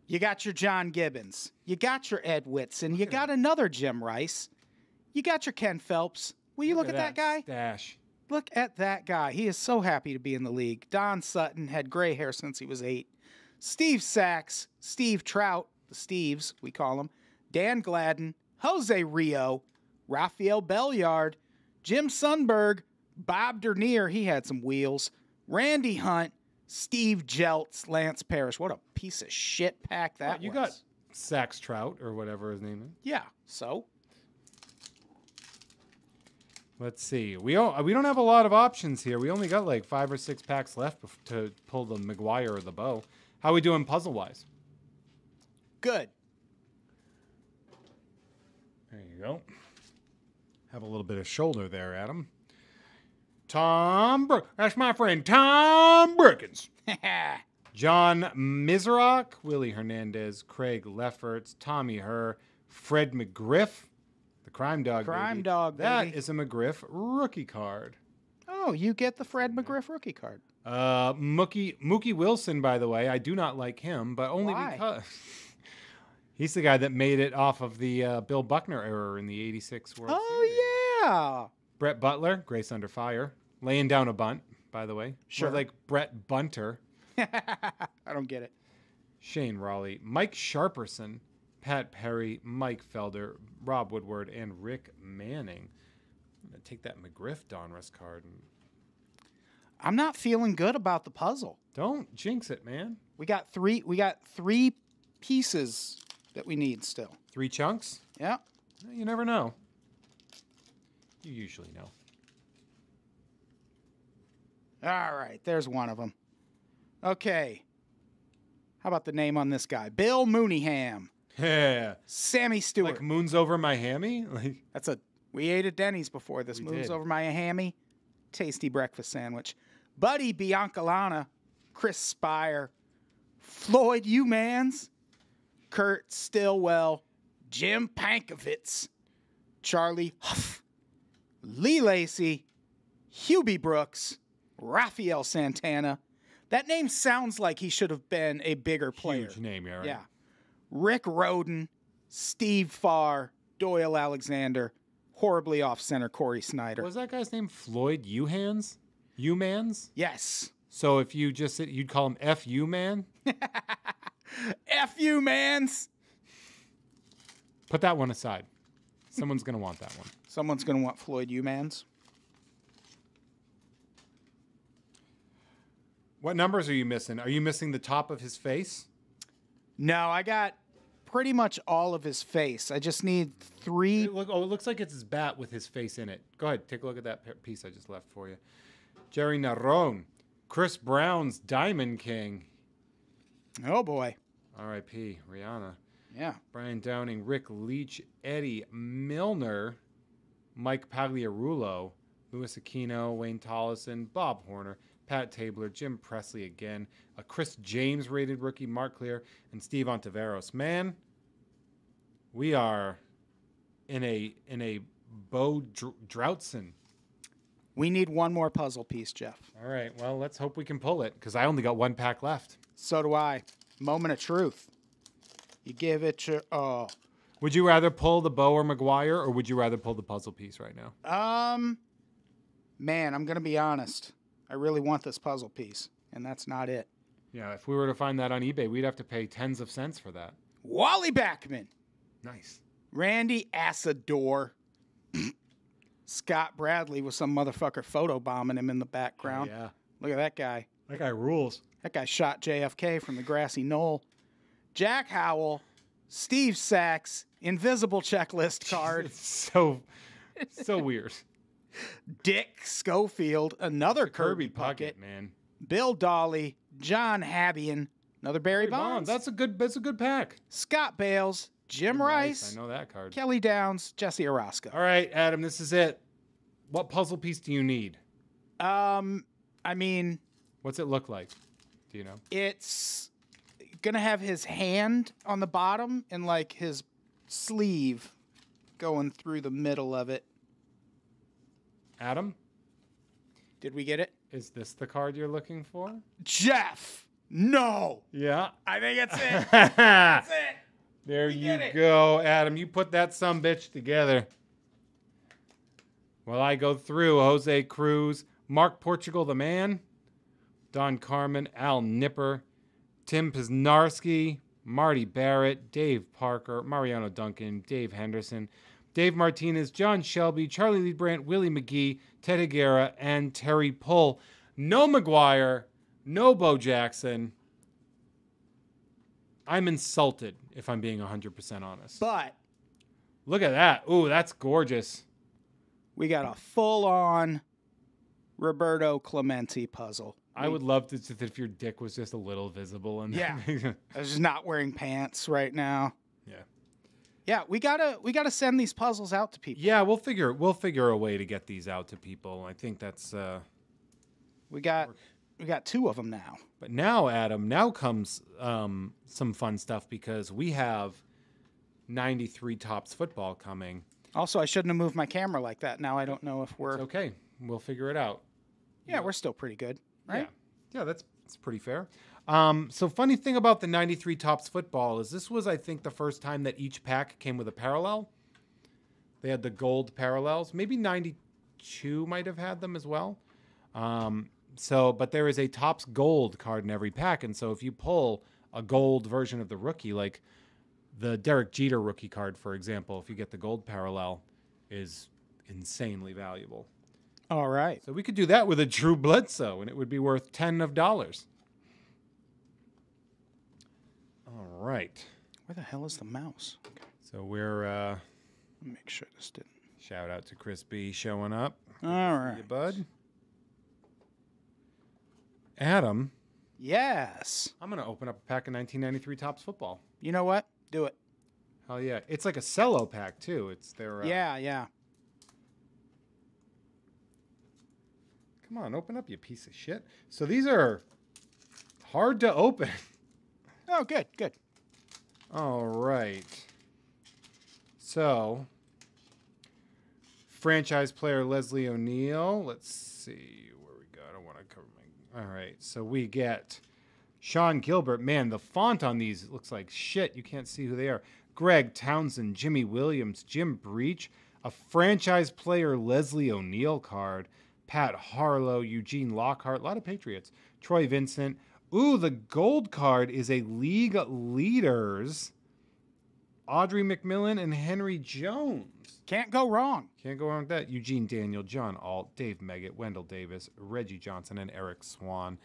You got your John Gibbons. You got your Ed Whitson. You got another Jim Rice. You got your Ken Phelps. Will you look at that guy? Stash. Look at that guy. He is so happy to be in the league. Don Sutton had gray hair since he was 8. Steve Sachs, Steve Trout, the Steves, we call him, Dan Gladden, Jose Rio, Rafael Belliard, Jim Sundberg, Bob Dernier, he had some wheels, Randy Hunt, Steve Jeltz, Lance Parrish. What a piece of shit pack that was. You got Sachs Trout or whatever his name is. Yeah, so? Let's see. We don't have a lot of options here. We only got like 5 or 6 packs left to pull the McGuire or the Bow. How are we doing puzzle-wise? Good. There you go. Have a little bit of shoulder there, Adam. That's my friend Tom Brookins. John Mizrock, Willie Hernandez, Craig Lefferts, Tommy Herr, Fred McGriff, the Crime Dog. Crime Dog, That baby. is a McGriff rookie card. Oh, you get the Fred McGriff rookie card. Mookie Wilson, by the way, I do not like him, but only Why? because he's the guy that made it off of the Bill Buckner error in the '86 World Series. Oh, yeah. Brett Butler, Grace Under Fire, laying down a bunt, by the way. Sure. More like Brett Bunter. I don't get it. Shane Raleigh, Mike Sharperson, Pat Perry, Mike Felder, Rob Woodward, and Rick Manning. I'm going to take that McGriff Donruss card. And I'm not feeling good about the puzzle. don't jinx it, man. We got three pieces that we need still. 3 chunks? Yeah. You never know. You usually know. All right, there's one of them. Okay. How about the name on this guy? Bill Mooneyham. Yeah. Sammy Stewart. Like moons over my hammy? Like We ate at Denny's before this. We Moves did. over my hammy. Tasty breakfast sandwich. Buddy Biancalana. Chris Spire. Floyd Umans. Kurt Stillwell. Jim Pankovitz. Charlie Huff. Lee Lacey. Hubie Brooks. Rafael Santana. That name sounds like he should have been a bigger player. huge name, yeah, right? Yeah. Rick Roden, Steve Farr, Doyle Alexander, horribly off-center Corey Snyder. Was that guy's name Floyd Uhans? Umans? Yes. So if you just said, you'd call him F.U. Man? F you, mans. Put that one aside. Someone's going to want that one. Someone's going to want Floyd Umans. What numbers are you missing? Are you missing the top of his face? No, I got pretty much all of his face. I just need 3. It looks like it's his bat with his face in it. Go ahead, take a look at that piece I just left for you. Jerry Narone, Chris Brown's Diamond King. Oh, boy. R.I.P. Rihanna. Yeah. Brian Downing, Rick Leach, Eddie Milner, Mike Pagliarulo, Louis Aquino, Wayne Tollison, Bob Horner, Pat Tabler, Jim Presley again, a Chris James rated rookie, Mark Clear, and Steve Ontiveros. Man, we are in a Bo Droutson. We need one more puzzle piece, Jeff. All right, well, let's hope we can pull it, because I only got 1 pack left. So do I. Moment of truth. You give it your all. Would you rather pull the Bo or McGuire, or would you rather pull the puzzle piece right now? Man, I'm going to be honest. I really want this puzzle piece, and that's not it. Yeah, if we were to find that on eBay, we'd have to pay tens of cents for that. Wally Backman. Nice. Randy Asador. Scott Bradley with some motherfucker photobombing him in the background. Yeah. Look at that guy. That guy rules. That guy shot JFK from the grassy knoll. Jack Howell, Steve Sachs, invisible checklist card. It's so weird. Dick Schofield, another Kirby Puckett. Man. Bill Dawley, John Habbian, another Barry Bonds. That's a good pack. Scott Bales, Jim Rice, I know that card. Kelly Downs, Jesse Orozco. All right, Adam, this is it. What puzzle piece do you need? I mean, What's it look like? Do you know? it's gonna have his hand on the bottom and like his sleeve going through the middle of it. Adam, Did we get it? is this the card you're looking for? Jeff! No! Yeah. I think it's it. That's it. There We you get it. go, Adam. You put that sumbitch together. Well, I go through Jose Cruz, Mark Portugal the man, Don Carmen, Al Nipper, Tim Pisnarski, Marty Barrett, Dave Parker, Mariano Duncan, Dave Henderson, Dave Martinez, John Shelby, Charlie Leadbrandt, Willie McGee, Ted Higuera, and Terry Pull. No McGuire, no Bo Jackson. I'm insulted, if I'm being 100% honest. But Look at that. Ooh, that's gorgeous. we got a full-on Roberto Clemente puzzle. I would love to if your dick was just a little visible. And Yeah. I was just not wearing pants right now. Yeah. Yeah, we gotta send these puzzles out to people. Yeah, we'll figure a way to get these out to people. I think that's We got two of them now. but now, Adam, now comes some fun stuff because we have 93 Tops football coming. Also, I shouldn't have moved my camera like that. Now I don't know if we're It's okay. We'll figure it out. Yeah, we're still pretty good, right? Yeah, that's pretty fair. So funny thing about the 93 Tops football is this was, I think, the first time that each pack came with a parallel. They had the gold parallels. Maybe 92 might have had them as well. But there is a Topps gold card in every pack. And so if you pull a gold version of the rookie, like the Derek Jeter rookie card, for example, if you get the gold parallel, is insanely valuable. All right. So we could do that with a Drew Bledsoe, and it would be worth $10. All right. Where the hell is the mouse? Okay. So we're Let me make sure this didn't. shout out to Chris B showing up. All Hey, right. bud. Adam, Yes. I'm gonna open up a pack of 1993 Topps football. You know what? Do it. Hell yeah! It's like a cello pack too. It's their Yeah. Come on, open up, you piece of shit. So these are hard to open. Oh, good. All right. So, franchise player Leslie O'Neal. Let's see where we go. I don't want to cover my. All right. So we get Sean Gilbert. Man, the font on these looks like shit. You can't see who they are. Greg Townsend, Jimmy Williams, Jim Breach, a franchise player Leslie O'Neal card. Pat Harlow, Eugene Lockhart, a lot of Patriots. Troy Vincent. Ooh, the gold card is a league leaders. Audrey McMillan and Henry Jones. Can't go wrong. Can't go wrong with that. Eugene Daniel, John Alt, Dave Meggett, Wendell Davis, Reggie Johnson, and Eric Swan.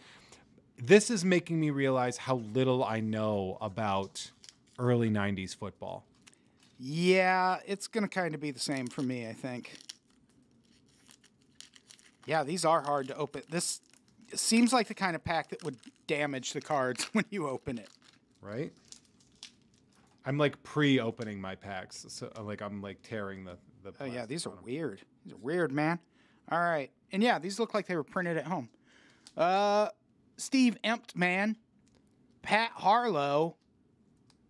This is making me realize how little I know about early 90s football. Yeah, it's going to kind of be the same for me, I think. Yeah, these are hard to open. This seems like the kind of pack that would damage the cards when you open it. Right? I'm like pre-opening my packs. So I'm like tearing the Oh, yeah, plastic these are on 'em. weird. These are weird, man. All right. And yeah, these look like they were printed at home. Steve Emptman, Pat Harlow,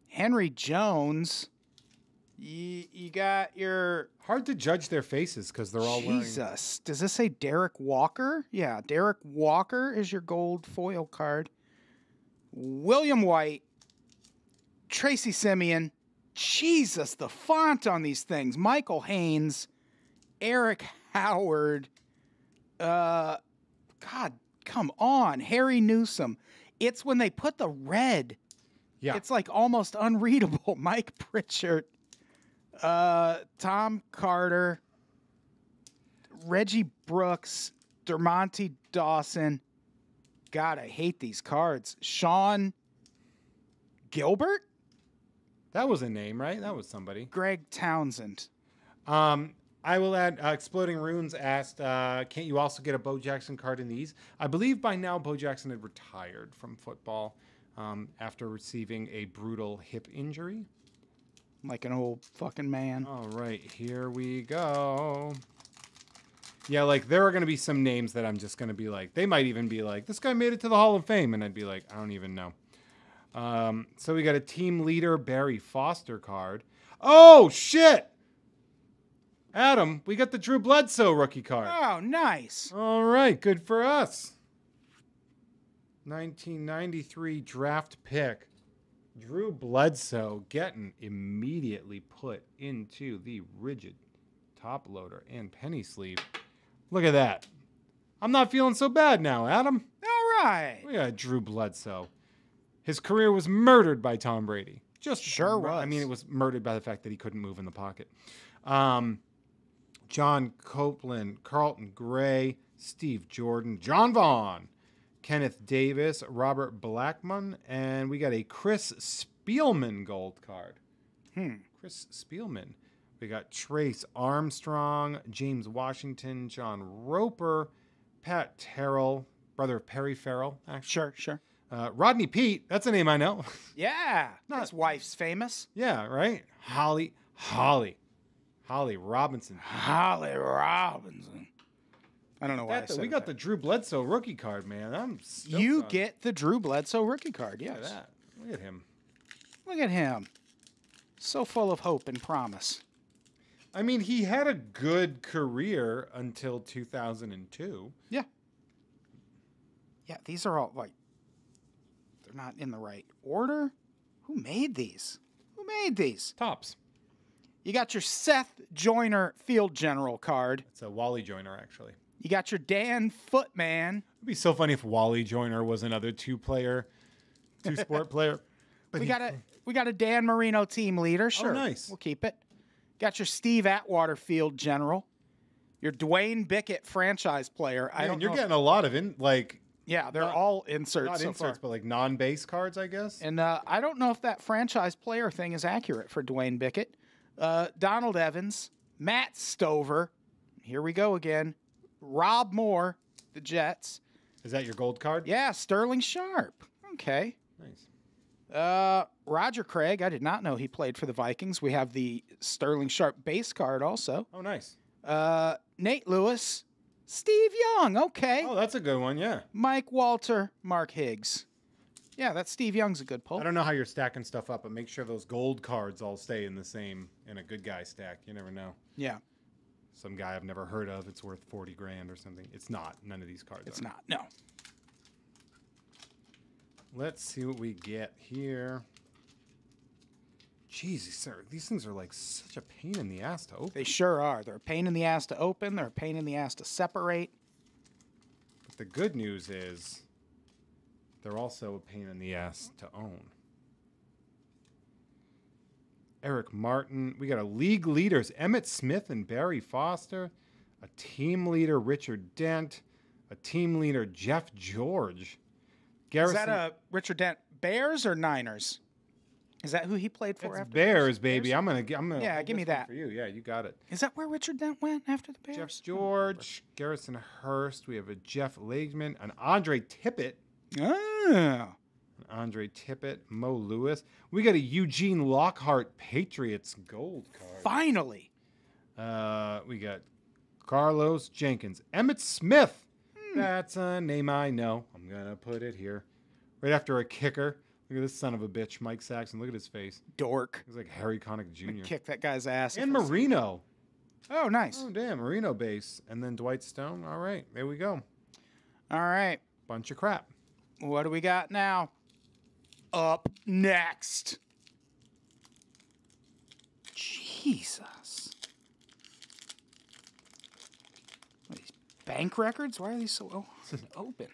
Henry Jones. You got your... Hard to judge their faces because they're all wearing... Jesus. Does this say Derek Walker? Yeah, Derek Walker is your gold foil card. William White, Tracy Simeon. Jesus, the font on these things. Michael Haynes, Eric Howard. God, come on. Harry Newsom. It's when they put the red. Yeah. It's like almost unreadable. Mike Pritchard. Tom Carter, Reggie Brooks, Dermonte Dawson. God, I hate these cards. Sean Gilbert? That was a name, right? That was somebody. Greg Townsend. I will add, Exploding Runes asked, can't you also get a Bo Jackson card in these? I believe by now Bo Jackson had retired from football after receiving a brutal hip injury. Like an old fucking man. All right, here we go. Yeah, like there are going to be some names that I'm just going to be like, they might even be like, this guy made it to the Hall of Fame. And I'd be like, I don't even know. So we got a team leader Barry Foster card. Oh, shit. Adam, we got the Drew Bledsoe rookie card. Oh, nice. All right, good for us. 1993 draft pick. Drew Bledsoe getting immediately put into the rigid top loader and penny sleeve. Look at that. I'm not feeling so bad now, Adam. All right. We got Drew Bledsoe. His career was murdered by Tom Brady. Just sure was. I mean, it was murdered by the fact that he couldn't move in the pocket. John Copeland, Carlton Gray, Steve Jordan, John Vaughn, Kenneth Davis, Robert Blackmon, and we got a Chris Spielman gold card. Chris Spielman. We got Trace Armstrong, James Washington, John Roper, Pat Terrell, brother of Perry Farrell, actually. Sure. Rodney Pete, that's a name I know. Yeah. His wife's famous. Yeah, right? Holly Robinson. Holly Robinson. I don't know why I said We got the Drew Bledsoe rookie card, man. You get the Drew Bledsoe rookie card, yes. Look at that. Look at him. Look at him. So full of hope and promise. I mean, he had a good career until 2002. Yeah. Yeah, these are all, like, they're not in the right order. Who made these? Tops. You got your Seth Joyner Field General card. It's a Wally Joyner, actually. You got your Dan Footman. It'd be so funny if Wally Joyner was another two-sport player. But We got a Dan Marino team leader. Sure. Oh, nice. We'll keep it. Got your Steve Atwater Field General. Your Dwayne Bickett franchise player. You're getting a lot of Yeah, they're all inserts. not so inserts, far. but like non-base cards, I guess. And I don't know if that franchise player thing is accurate for Dwayne Bickett. Donald Evans, Matt Stover. Here we go again. Rob Moore, the Jets. Is that your gold card? Yeah, Sterling Sharp. Okay. Nice. Roger Craig. I did not know he played for the Vikings. We have the Sterling Sharp base card also. Oh, nice. Nate Lewis, Steve Young. Okay. Oh, that's a good one, yeah. Mike Walter, Mark Higgs. Yeah, that Steve Young's a good pull. I don't know how you're stacking stuff up, but make sure those gold cards all stay in a good guy stack. You never know. Yeah. Some guy I've never heard of, it's worth 40 grand or something. It's not. None of these cards It's are. not. No. Let's see what we get here. Jesus, sir, these things are like such a pain in the ass to open. They sure are. They're a pain in the ass to open. They're a pain in the ass to separate. But the good news is they're also a pain in the ass to own. Eric Martin. We got a league leaders, Emmett Smith and Barry Foster. A team leader, Richard Dent. A team leader, Jeff George. Is that a Richard Dent Bears or Niners? Is that who he played for It's after Bears, baby. Bears? I'm gonna. Yeah, hold give me this one that. for you. Yeah, you got it. Is that where Richard Dent went after the Bears? Jeff George, Garrison Hurst. We have a Jeff Lageman, an Andre Tippett. Oh. Andre Tippett, Mo Lewis. We got a Eugene Lockhart Patriots gold card. Finally. We got Carlos Jenkins, Emmett Smith. That's a name I know. I'm gonna put it here, right after a kicker. Look at this son of a bitch, Mike Saxon. Look at his face. Dork. He's like Harry Connick Jr. Kick that guy's ass. And Marino. Oh, nice. Oh damn, Marino base, and then Dwight Stone. All right, there we go. All right. Bunch of crap. What do we got now? Up next. Jesus. What are these bank records? Why are these so open?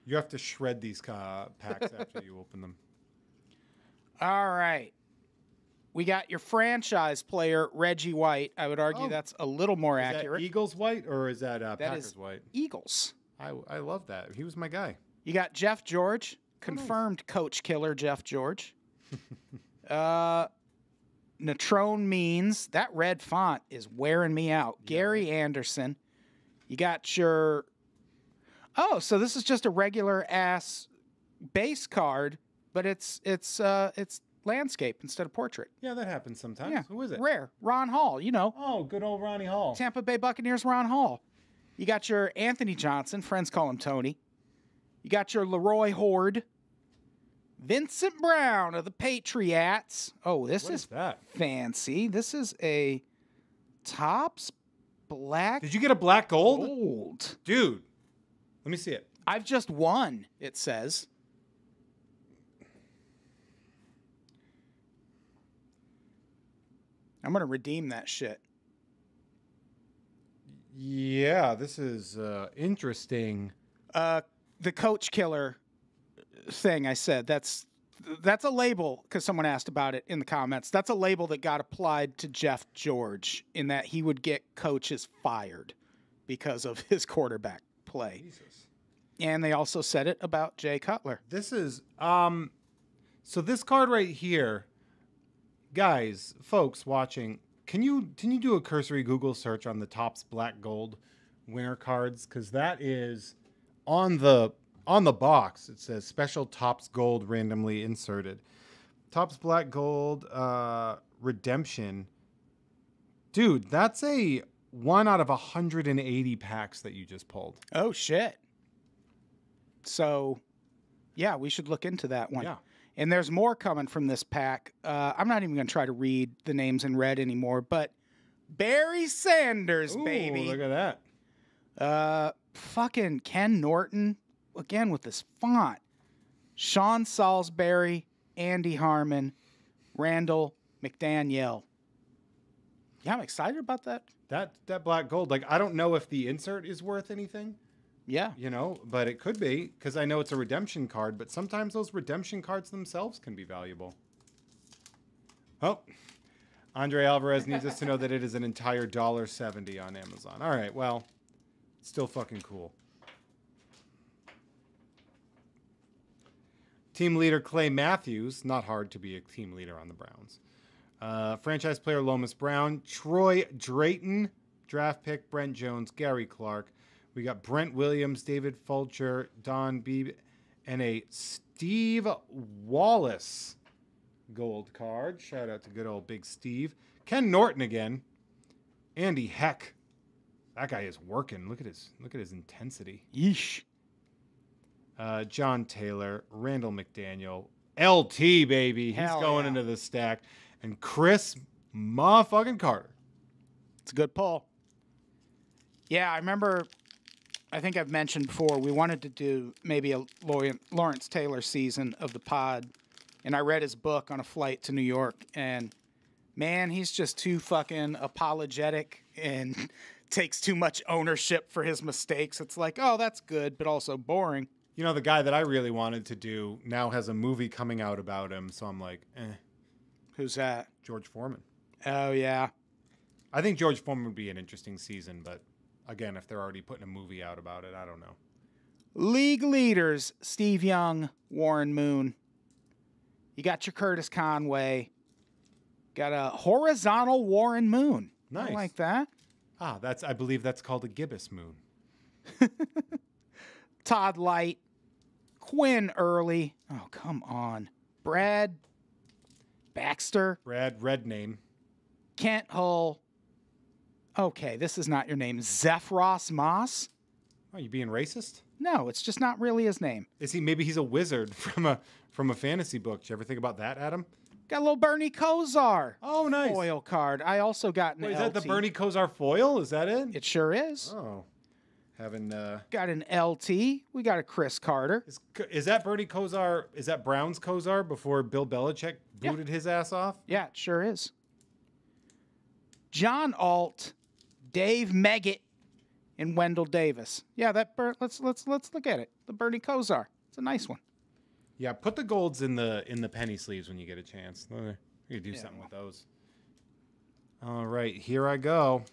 You have to shred these packs after you open them. All right. We got your franchise player, Reggie White. I would argue that's a little more Is accurate. that Eagles white or is that That Packers is white? Eagles. I love that. He was my guy. You got Jeff George, confirmed coach killer Jeff George. Natrone Means. That red font is wearing me out. Yeah. Gary Anderson. You got your... Oh, so this is just a regular ass base card, but it's landscape instead of portrait. Yeah, that happens sometimes. Yeah. Who is it? Rare. Ron Hall, you know. Oh, good old Ronnie Hall. Tampa Bay Buccaneers Ron Hall. You got your Anthony Johnson. Friends call him Tony. You got your Leroy Horde. Vincent Brown of the Patriots. Oh, this is that? Fancy. This is a Topps black. Did you get a black gold? Gold. Dude, let me see it. I've just won, it says. I'm going to redeem that shit. Yeah, this is interesting. The coach killer thing I said, that's a label, because someone asked about it in the comments. That's a label that got applied to Jeff George in that he would get coaches fired because of his quarterback play. Jesus. And they also said it about Jay Cutler. This is so this card right here, guys, folks watching, can you do a cursory Google search on the Topps Black Gold winner cards? Because that is on the box. It says special Topps Gold randomly inserted. Topps Black Gold redemption. Dude, that's a 1 out of 180 packs that you just pulled. Oh shit. So, yeah, we should look into that one. Yeah. And there's more coming from this pack. I'm not even going to try to read the names in red anymore, but Barry Sanders, Ooh, baby. Look at that. Fucking Ken Norton, again with this font. Sean Salisbury, Andy Harmon, Randall McDaniel. Yeah, I'm excited about that. That black gold. Like, I don't know if the insert is worth anything. Yeah. You know, but it could be, because I know it's a redemption card, but sometimes those redemption cards themselves can be valuable. Oh, Andre Alvarez needs us to know that it is an entire $1.70 on Amazon. All right, well, still fucking cool. Team leader Clay Matthews. Not hard to be a team leader on the Browns. Franchise player Lomas Brown. Troy Drayton. Draft pick Brent Jones. Gary Clark. We got Brent Williams, David Fulcher, Don Beebe, and a Steve Wallace gold card. Shout out to good old Big Steve. Ken Norton again. Andy Heck. That guy is working. Look at his intensity. Yeesh. John Taylor, Randall McDaniel, LT baby. He's going into the stack, and Chris motherfucking Carter. It's a good pull. Yeah, I remember. I think I've mentioned before, we wanted to do maybe a Lawrence Taylor season of the pod, and I read his book on a flight to New York, and man, he's just too fucking apologetic and takes too much ownership for his mistakes. It's like, oh, that's good, but also boring. You know, the guy that I really wanted to do now has a movie coming out about him, so I'm like, eh. Who's that? George Foreman. Oh, yeah. I think George Foreman would be an interesting season, but again, if they're already putting a movie out about it, I don't know. League leaders, Steve Young, Warren Moon. You got your Curtis Conway. Got a horizontal Warren Moon. Nice. I like that. I believe that's called a gibbous moon. Todd Light. Quinn Early. Oh, come on. Brad Baxter. Brad, red name. Kent Hull. Okay, this is not your name. Zephros Moss? Are you being racist? No, it's just not really his name. Is he? Maybe he's a wizard from a fantasy book. Did you ever think about that, Adam? Got a little Bernie Kosar. Oh, nice. Foil card. I also got an LT. Is that the Bernie Kosar foil? Is that it? It sure is. Oh. Got an LT. We got a Chris Carter. Is that Bernie Kosar? Is that Brown's Kosar before Bill Belichick booted his ass off? Yeah, it sure is. John Alt, Dave Meggett, and Wendell Davis. Yeah, let's look at it. The Bernie Kosar. It's a nice one. Yeah, put the golds in the penny sleeves when you get a chance. There We could do something with those. All right, here I go.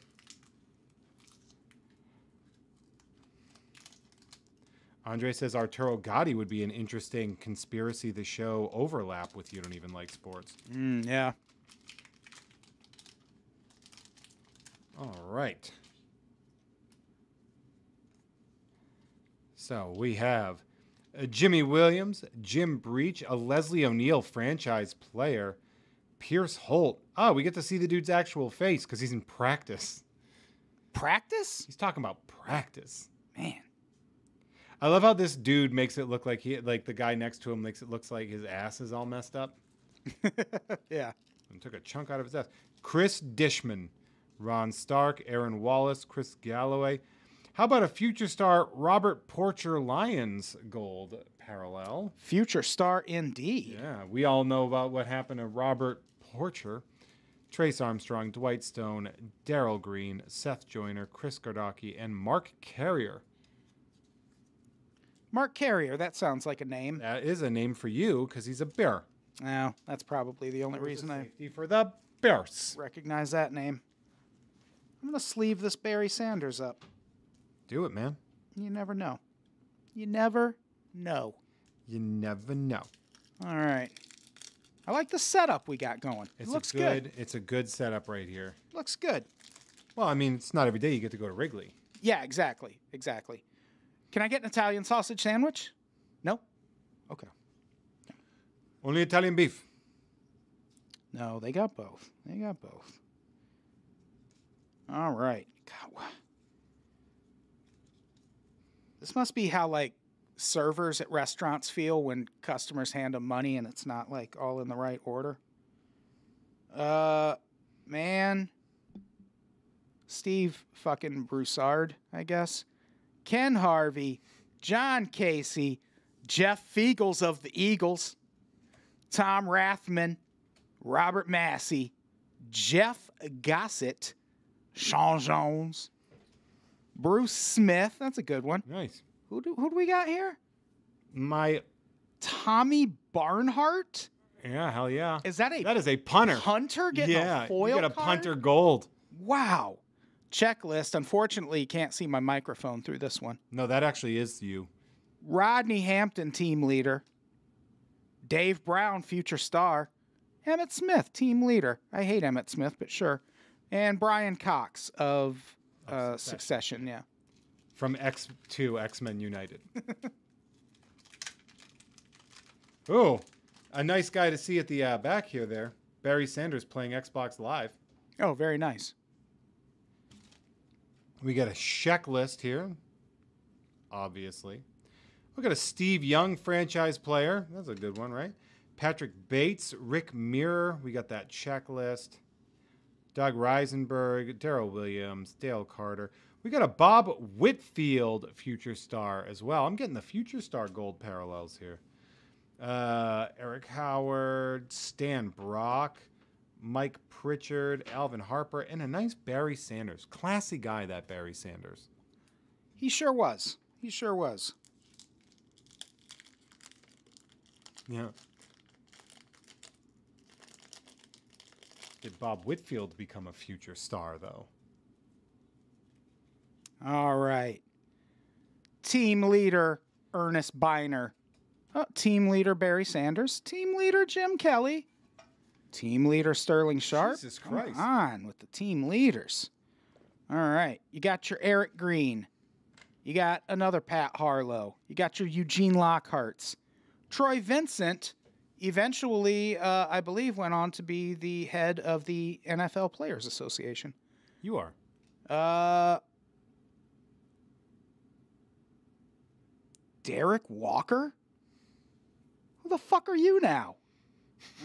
Andre says Arturo Gatti would be an interesting conspiracy the show overlap with You Don't Even Like Sports. Yeah. All right. So we have Jimmy Williams, Jim Breach, a Leslie O'Neal franchise player, Pierce Holt. Oh, we get to see the dude's actual face because he's in practice. Practice? He's talking about practice. Man. I love how this dude makes it look like the guy next to him makes it looks like his ass is all messed up. Yeah. And took a chunk out of his ass. Chris Dishman, Ron Stark, Aaron Wallace, Chris Galloway. How about a future star Robert Porcher Lions gold parallel? Future star indeed. Yeah, we all know about what happened to Robert Porcher. Trace Armstrong, Dwight Stone, Darryl Green, Seth Joyner, Chris Gardocki, and Mark Carrier. Mark Carrier, that sounds like a name. That is a name for you because he's a Bear. No, that's probably the only reason I Safety for the Bears. recognize that name. I'm going to sleeve this Barry Sanders up. Do it, man. You never know. You never know. You never know. All right. I like the setup we got going. It looks good. It's a good setup right here. Looks good. Well, I mean, it's not every day you get to go to Wrigley. Yeah, exactly. Exactly. Can I get an Italian sausage sandwich? No? Okay. Only Italian beef. No, they got both. They got both. All right. God, this must be how, like, servers at restaurants feel when customers hand them money and it's not, like, all in the right order. Man. Steve fucking Broussard, I guess. Ken Harvey. John Casey. Jeff Fiegels of the Eagles. Tom Rathman. Robert Massey. Jeff Gossett. Sean Jones. Bruce Smith. That's a good one. Nice. Who do we got here? My Tommy Barnhart? Yeah, hell yeah. That is a punter. Punter getting a foil you get a card? punter gold. Wow. Checklist. Unfortunately, you can't see my microphone through this one. No, that actually is you. Rodney Hampton, team leader. Dave Brown, future star. Emmett Smith, team leader. I hate Emmett Smith, but sure. And Brian Cox of Succession, yeah. From X2, X-Men United. Oh, a nice guy to see at the back here there. Barry Sanders playing Xbox Live. Oh, very nice. We got a checklist here, obviously. We got a Steve Young franchise player. That's a good one, right? Patrick Bates, Rick Mirror. We got that checklist. Doug Reisenberg, Darrell Williams, Dale Carter. We got a Bob Whitfield future star as well. I'm getting the future star gold parallels here. Eric Howard, Stan Brock, Mike Pritchard, Alvin Harper, and a nice Barry Sanders. Classy guy, that Barry Sanders. He sure was. He sure was. Yeah. Did Bob Whitfield become a future star, though? All right. Team leader, Ernest Biner. Oh, team leader, Barry Sanders. Team leader, Jim Kelly. Team leader, Sterling Sharp. Jesus Christ. Come on with the team leaders. All right. You got your Eric Green. You got another Pat Harlow. You got your Eugene Lockharts. Troy Vincent eventually, I believe, went on to be the head of the NFL Players Association. You are. Derek Walker? Who the fuck are you now?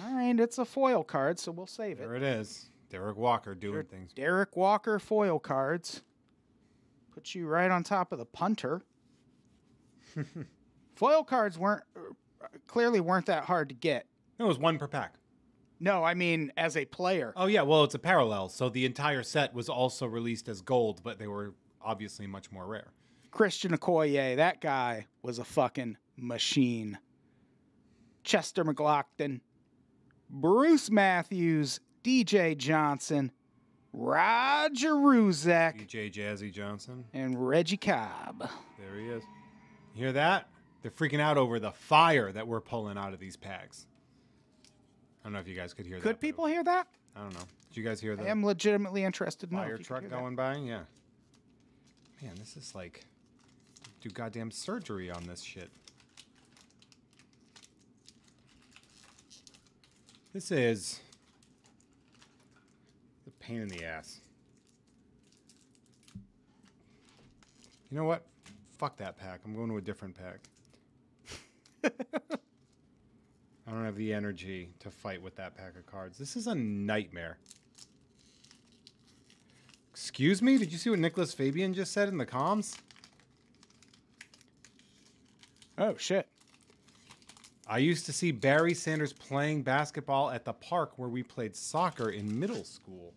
All right, it's a foil card, so we'll save it. There it is. Derek Walker doing things. Derek Walker foil cards. Put you right on top of the punter. Foil cards clearly weren't that hard to get. It was one per pack. No, I mean as a player. Oh, yeah. Well, it's a parallel. So the entire set was also released as gold, but they were obviously much more rare. Christian Okoye, that guy was a fucking machine. Chester McLaughlin, Bruce Matthews, DJ Johnson, Roger Ruzek, DJ Jazzy Johnson. and Reggie Cobb. There he is. You hear that? They're freaking out over the fire that we're pulling out of these packs. I don't know if you guys could hear that. Could people hear that? I don't know. Did you guys hear I the am legitimately interested to know. fire if you could truck hear that. going by? Yeah. Man, this is like do goddamn surgery on this shit. This is a pain in the ass. You know what? Fuck that pack. I'm going to a different pack. I don't have the energy to fight with that pack of cards. This is a nightmare. Excuse me? Did you see what Nicholas Fabian just said in the comms? Oh, shit. I used to see Barry Sanders playing basketball at the park where we played soccer in middle school.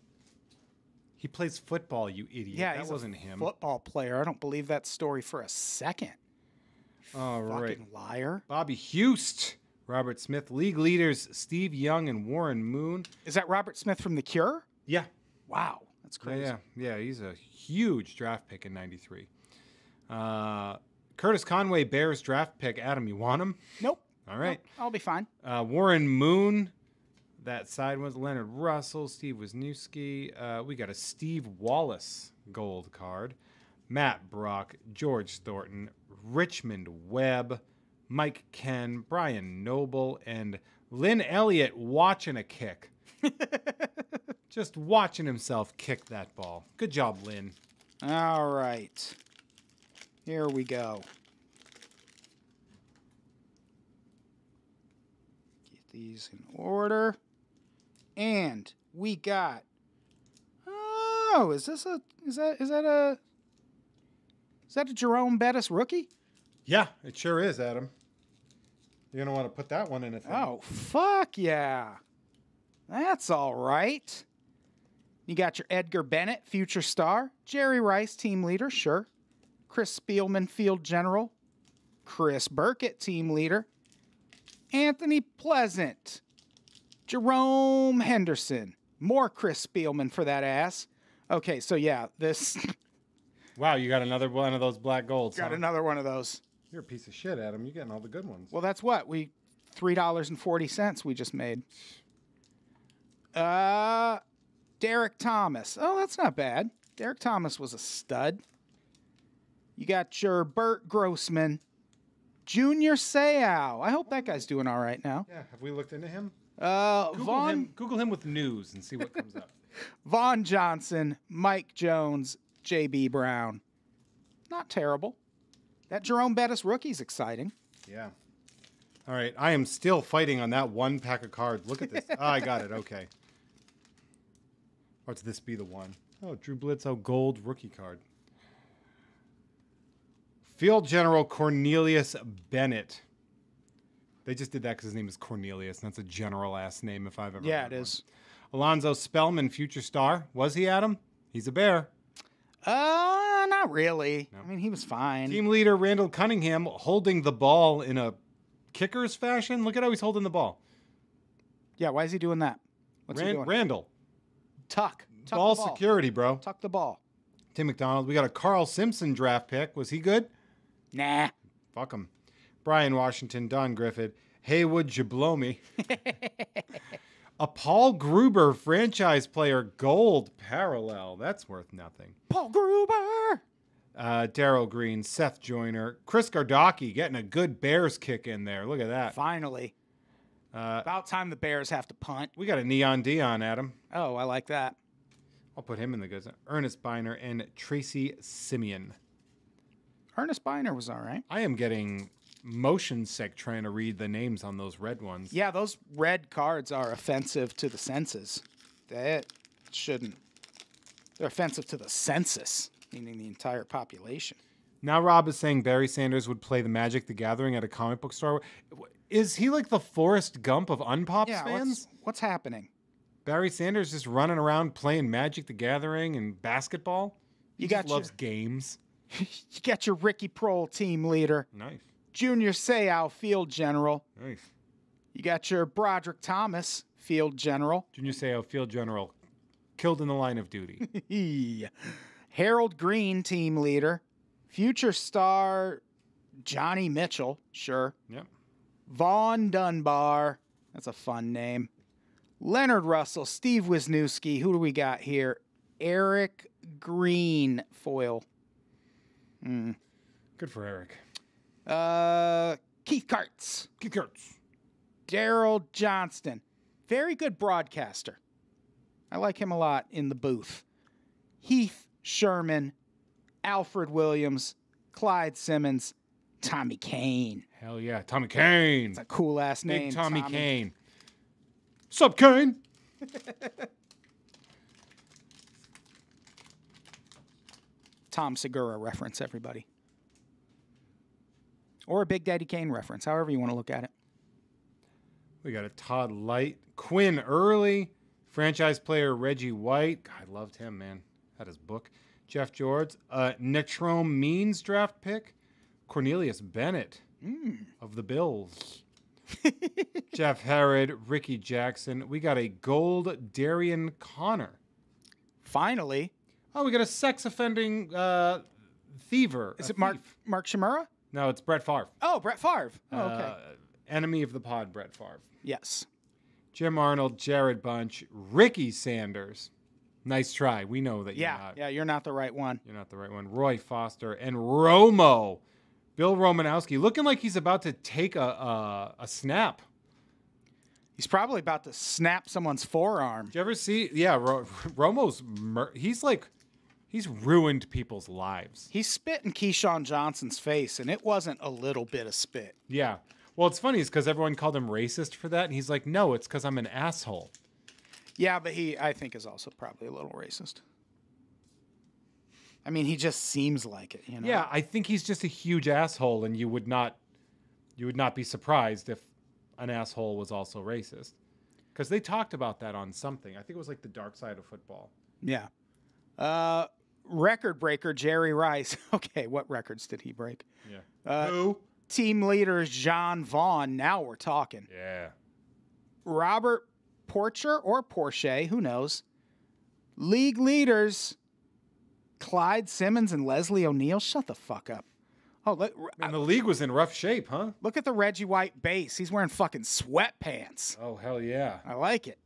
He plays football, you idiot. Yeah, that he's wasn't a him. football player. I don't believe that story for a second. All right. Fucking liar. Bobby Hust, Robert Smith, league leaders Steve Young and Warren Moon. Is that Robert Smith from The Cure? Yeah. Wow. That's crazy. Yeah, he's a huge draft pick in 93. Curtis Conway, Bears draft pick. Adam, you want him? Nope. All right. Nope, I'll be fine. Warren Moon. That side was Leonard Russell, Steve Wisniewski. We got a Steve Wallace gold card. Matt Brock, George Thornton, Richmond Webb, Mike Ken, Brian Noble, and Lynn Elliott watching a kick. Just watching himself kick that ball. Good job, Lynn. All right. Here we go. Get these in order. And we got. Oh, is that a Jerome Bettis rookie? Yeah, it sure is, Adam. You're going to want to put that one in a thing. Oh, fuck yeah. That's all right. You got your Edgar Bennett, future star. Jerry Rice, team leader, sure. Chris Spielman, field general. Chris Burkett, team leader. Anthony Pleasant. Jerome Henderson. More Chris Spielman for that ass. Okay, so yeah, this... Wow, you got another one of those black golds. got huh? another one of those. You're a piece of shit, Adam. You're getting all the good ones. Well, that's what we $3.40 we just made. Derek Thomas. Oh, that's not bad. Derek Thomas was a stud. You got your Burt Grossman, Junior Seau. I hope that guy's doing all right now. Yeah, have we looked into him? Google Google him with news and see what comes up. Vaughn Johnson, Mike Jones, J.B. Brown. Not terrible. That Jerome Bettis rookie's exciting. Yeah. All right, I am still fighting on that one pack of cards. Look at this. Oh, I got it. Okay. Or to this be the one? Oh, Drew Bledsoe gold rookie card. Field General Cornelius Bennett. They just did that because his name is Cornelius, and that's a general-ass name if I've ever Yeah, heard it one. is. Alonzo Spellman, future star. Was he, Adam? He's a Bear. Not really. No. I mean, he was fine. Team leader Randall Cunningham holding the ball in a kicker's fashion. Look at how he's holding the ball. Yeah, why is he doing that? What's he doing? Randall. Tuck Ball the ball. security, bro. Tuck the ball. Tim McDonald. We got a Carl Simpson draft pick. Was he good? Nah. Fuck him. Brian Washington, Don Griffith, Haywood Jablomi. A Paul Gruber franchise player gold parallel. That's worth nothing. Paul Gruber. Darryl Green, Seth Joyner, Chris Gardocki getting a good Bears kick in there. Look at that. Finally. About time the Bears have to punt. We got a Neon Dion, Adam. Oh, I like that. I'll put him in the goods. Ernest Biner and Tracy Simeon. Ernest Biner was all right. I am getting motion sick trying to read the names on those red ones. Yeah, those red cards are offensive to the senses. That shouldn't. They're offensive to the census, meaning the entire population. Now Rob is saying Barry Sanders would play the Magic the Gathering at a comic book store. Is he like the Forrest Gump of Unpops Yeah, fans? what's happening? Barry Sanders just running around playing Magic the Gathering and basketball? You just got loves games. You got your Ricky Prohl team leader. Nice. Junior Seau field general. Nice. You got your Broderick Thomas, field general. Junior Seau, field general, killed in the line of duty. Harold Green, team leader. Future star Johnny Mitchell, sure. Yep. Vaughn Dunbar, that's a fun name. Leonard Russell, Steve Wisniewski. Who do we got here? Eric Green, foil. Good for Eric. Keith Karts. Keith Kurtz. Daryl Johnston. Very good broadcaster. I like him a lot in the booth. Heath Sherman. Alfred Williams. Clyde Simmons. Tommy Kane. Hell yeah. Tommy Kane. It's a cool ass name. Big Tommy Kane. Sup, Kane? Tom Segura reference, everybody. Or a Big Daddy Kane reference, however you want to look at it. We got a Todd Light. Quinn Early. Franchise player Reggie White. God, I loved him, man. Had his book. Jeff George. Netrome Means draft pick. Cornelius Bennett of the Bills. Jeff Herod. Ricky Jackson. We got a gold Darian Connor. Finally. Oh, we got a sex offending thiever. Is it Mark Shimura? No, it's Brett Favre. Oh, Brett Favre. Oh, okay. Enemy of the pod, Brett Favre. Yes. Jim Arnold, Jared Bunch, Ricky Sanders. Nice try. We know that you're not. Yeah, you're not the right one. You're not the right one. Roy Foster and Romo. Bill Romanowski looking like he's about to take a snap. He's probably about to snap someone's forearm. Did you ever see? Yeah, Romo's. He's ruined people's lives. He spit in Keyshawn Johnson's face, and it wasn't a little bit of spit. Yeah. Well, it's funny is because everyone called him racist for that, and he's like, no, it's because I'm an asshole. Yeah, but he, I think, is also probably a little racist. I mean, he just seems like it, you know? Yeah, I think he's just a huge asshole, and you would not be surprised if an asshole was also racist. Because they talked about that on something. I think it was like the dark side of football. Yeah. Record breaker Jerry Rice. Okay, what records did he break? Yeah. Who? Team leaders John Vaughn. Now we're talking. Yeah. Robert Porcher or Porsche, who knows? League leaders Clyde Simmons and Leslie O'Neal. Shut the fuck up. Oh, and the league was in rough shape, huh? Look at the Reggie White base. He's wearing fucking sweatpants. Oh, hell yeah. I like it.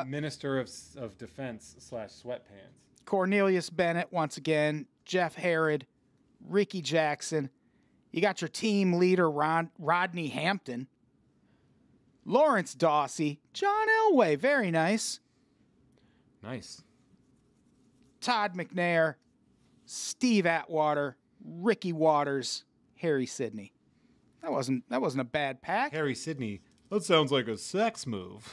Minister of Defense / sweatpants. Cornelius Bennett, once again. Jeff Herod. Ricky Jackson. You got your team leader, Rodney Hampton. Lawrence Dawsey. John Elway. Very nice. Nice. Todd McNair. Steve Atwater. Ricky Waters. Harry Sidney. That wasn't a bad pack. Harry Sidney. That sounds like a sex move.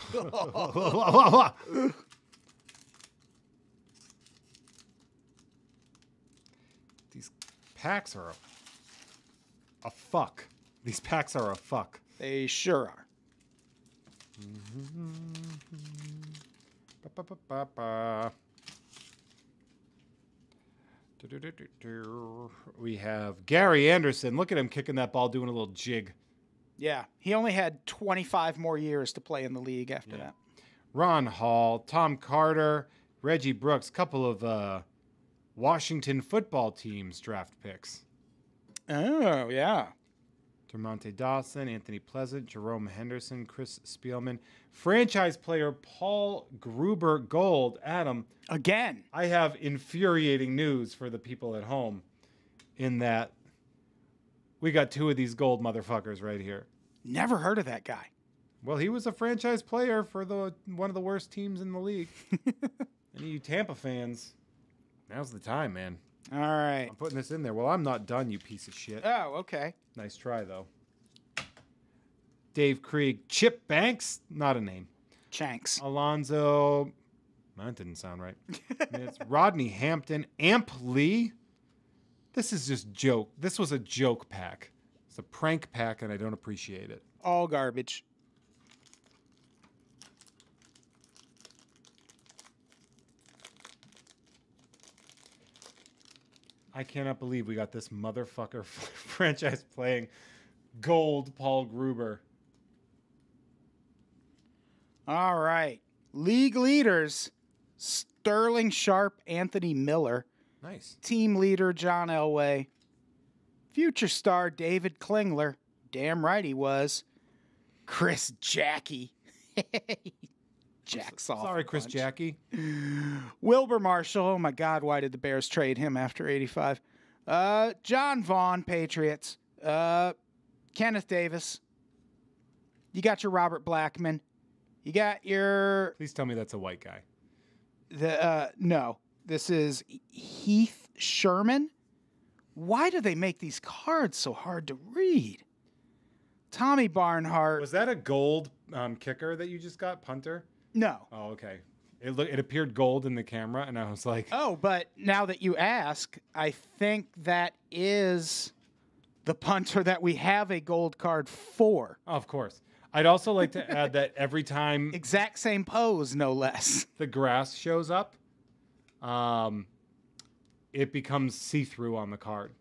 These packs are a fuck. These packs are a fuck. They sure are. We have Gary Anderson. Look at him kicking that ball, doing a little jig. Yeah, he only had 25 more years to play in the league after that. Ron Hall, Tom Carter, Reggie Brooks, couple of Washington football teams draft picks. Oh, yeah. Dermonte Dawson, Anthony Pleasant, Jerome Henderson, Chris Spielman. Franchise player Paul Gruber Gold. Adam. Again. I have infuriating news for the people at home in that we got two of these gold motherfuckers right here. Never heard of that guy. Well, he was a franchise player for one of the worst teams in the league. Any of you Tampa fans, now's the time, man. All right. I'm putting this in there. Well, I'm not done, you piece of shit. Oh, okay. Nice try, though. Dave Krieg. Chip Banks. Not a name. Chanks. Alonzo. That didn't sound right. It's Rodney Hampton. Amp Lee. This is just joke. This was a joke pack. It's a prank pack, and I don't appreciate it. All garbage. I cannot believe we got this motherfucker franchise playing gold Paul Gruber. All right. League leaders, Sterling Sharp, Anthony Miller. Nice. Team leader, John Elway. Future star, David Klingler. Damn right he was. Chris Jackie. Jacks off. Sorry, Chris Jackie. Wilbur Marshall. Oh, my God. Why did the Bears trade him after 85? John Vaughn, Patriots. Kenneth Davis. You got your Robert Blackman. You got your... Please tell me that's a white guy. No. This is Heath Sherman. Why do they make these cards so hard to read? Tommy Barnhart. Was that a gold kicker that you just got, punter? No. Oh, okay. It appeared gold in the camera, and I was like... Oh, but now that you ask, I think that is the punter that we have a gold card for. Oh, of course. I'd also like to add that every time... Exact same pose, no less. The grass shows up, it becomes see-through on the card.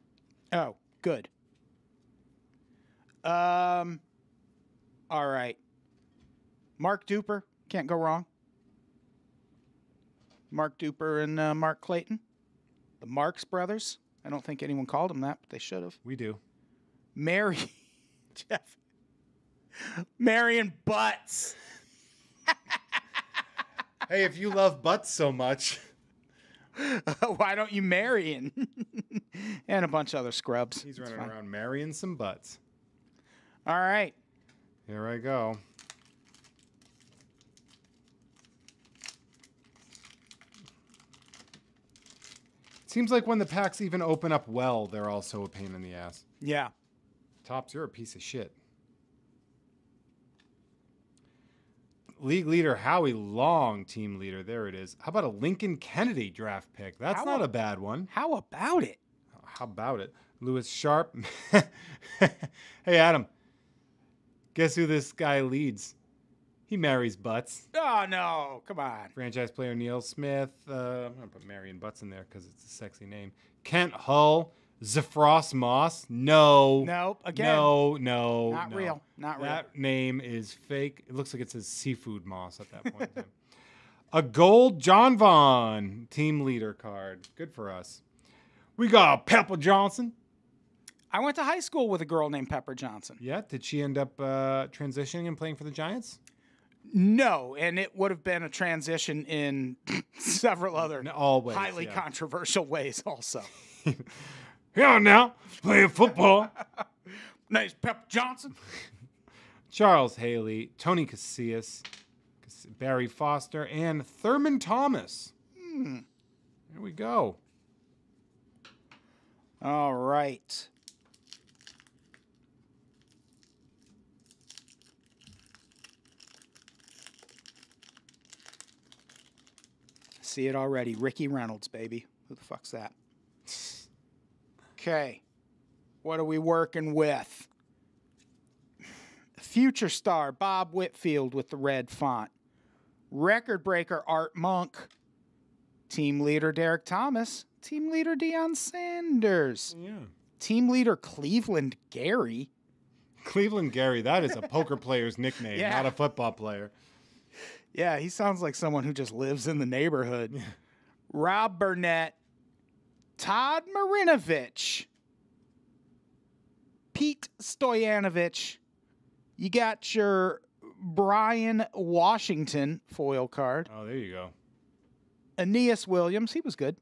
Oh, good. All right. Mark Duper, can't go wrong. Mark Duper and Mark Clayton, the Marx brothers. I don't think anyone called them that, but they should have. We do. Jeff. Marion Butts. Hey, if you love butts so much, why don't you Marion? And a bunch of other scrubs. He's running around marrying some butts. All right. Here I go. Seems like when the packs even open up well, they're also a pain in the ass. Yeah. Tops, you're a piece of shit. League leader Howie Long, team leader. There it is. How about a Lincoln Kennedy draft pick? That's not a bad one. How about it? How about it? Lewis Sharp. Hey, Adam. Guess who this guy leads? He marries butts. Oh, no. Come on. Franchise player Neil Smith. I'm going to put Marion Butts in there because it's a sexy name. Kent Hull. Zephros Moss. No. Nope. Again. No. Not real. Not real. That name is fake. It looks like it says seafood moss at that point in time. A gold John Vaughn team leader card. Good for us. We got Pepper Johnson. I went to high school with a girl named Pepper Johnson. Yeah. Did she end up transitioning and playing for the Giants? No, and it would have been a transition in several other highly controversial ways also. Yeah, now playing football. Nice, Pep Johnson. Charles Haley, Tony Casillas, Barry Foster, and Thurman Thomas. There we go. All right. See it already. Ricky Reynolds, baby. Who the fuck's that? Okay. What are we working with? Future star Bob Whitfield with the red font. Record breaker Art Monk. Team leader Derek Thomas. Team leader Deion Sanders. Yeah. Team leader Cleveland Gary. Cleveland Gary, that is a poker player's nickname, not a football player. Yeah, he sounds like someone who just lives in the neighborhood. Yeah. Rob Burnett. Todd Marinovich. Pete Stoyanovich. You got your Brian Washington foil card. Oh, there you go. Aeneas Williams, he was good.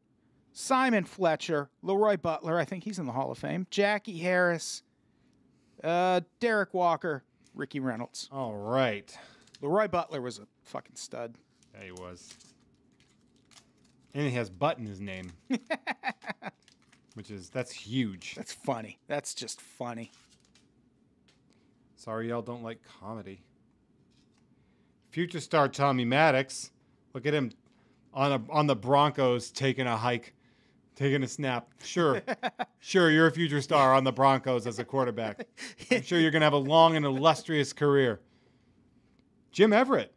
Simon Fletcher. Leroy Butler, I think he's in the Hall of Fame. Jackie Harris. Derek Walker. Ricky Reynolds. All right. Leroy Butler was a fucking stud. Yeah, he was. And he has Butt in his name. That's huge. That's funny. That's just funny. Sorry y'all don't like comedy. Future star Tommy Maddox. Look at him on the Broncos taking a hike, taking a snap. Sure, you're a future star on the Broncos as a quarterback. I'm sure you're going to have a long and illustrious career. Jim Everett.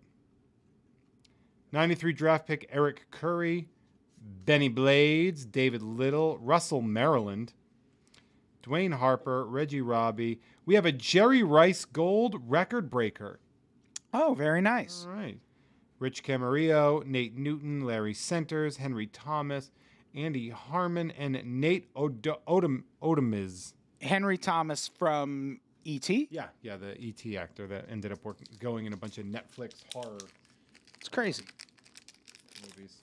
93 draft pick Eric Curry. Benny Blades. David Little. Russell Maryland. Dwayne Harper. Reggie Robbie. We have a Jerry Rice Gold record breaker. Oh, very nice. All right. Rich Camarillo, Nate Newton, Larry Centers, Henry Thomas, Andy Harmon, and Nate Odemiz. Henry Thomas from E.T.? Yeah, the E.T. actor that ended up going in a bunch of Netflix horror It's crazy. movies.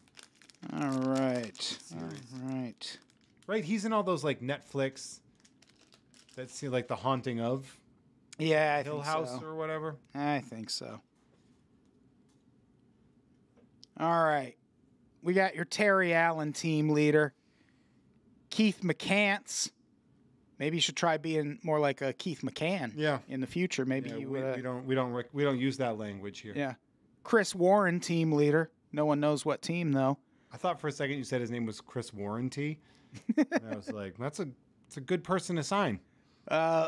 All right. All right. Right, he's in all those like Netflix. That's like The Haunting of Yeah, I Hill think House so. or whatever. I think so. All right. We got your Terry Allen team leader, Keith McCants. Maybe you should try being more like a Keith McCann. Yeah. In the future, maybe Yeah, you we would. we don't use that language here. Yeah. Chris Warren, team leader. No one knows what team though. I thought for a second you said his name was Chris Warranty. And I was like, it's a good person to sign.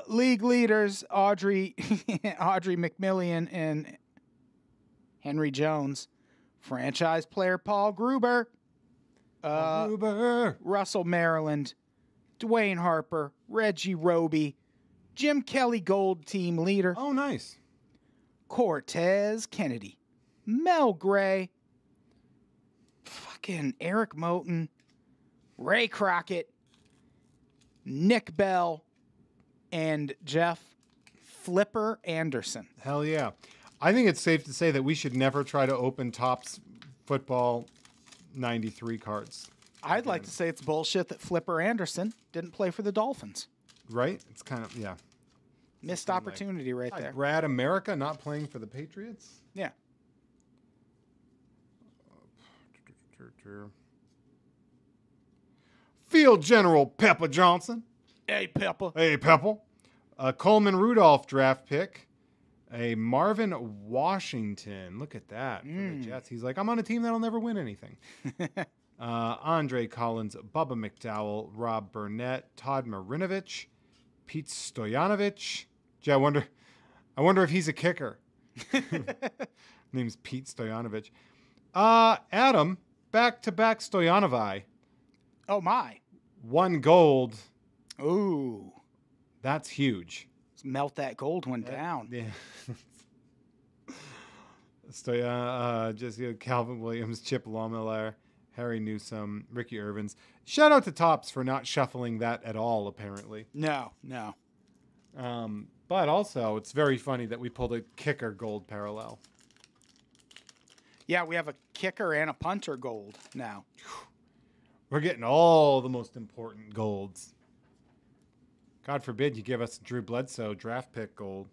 League leaders Audrey McMillian and Henry Jones. Franchise player Paul Gruber. Gruber. Russell Maryland. Dwayne Harper. Reggie Roby. Jim Kelly Gold team leader. Oh, nice. Cortez Kennedy. Mel Gray. Fucking Eric Moten. Ray Crockett. Nick Bell. And Jeff Flipper Anderson. Hell yeah. I think it's safe to say that we should never try to open Topps football 93 cards. I'd like to say it's bullshit that Flipper Anderson didn't play for the Dolphins. Right? It's kind of, yeah. Missed opportunity right Like there. Brad America not playing for the Patriots? Yeah. Field General Pepper Johnson. Hey, Pepper. Hey, Pepper. A Coleman Rudolph draft pick. A Marvin Washington. Look at that. For the Jets. He's like, I'm on a team that'll never win anything. Andre Collins, Bubba McDowell, Rob Burnett, Todd Marinovich, Pete Stoyanovich. Gee, I wonder if he's a kicker. Name's Pete Stoyanovich. Adam, back-to-back Stoyanovi. Oh, my. 1 gold. Ooh. That's huge. Let's melt that gold one down. Yeah. Jesse Calvin Williams, Chip Lawmiller, Harry Newsome, Ricky Irvins. Shout out to Topps for not shuffling that at all, apparently. No. But also, it's very funny that we pulled a kicker gold parallel. Yeah, we have a kicker and a punter gold now. We're getting all the most important golds. God forbid you give us a Drew Bledsoe draft pick gold.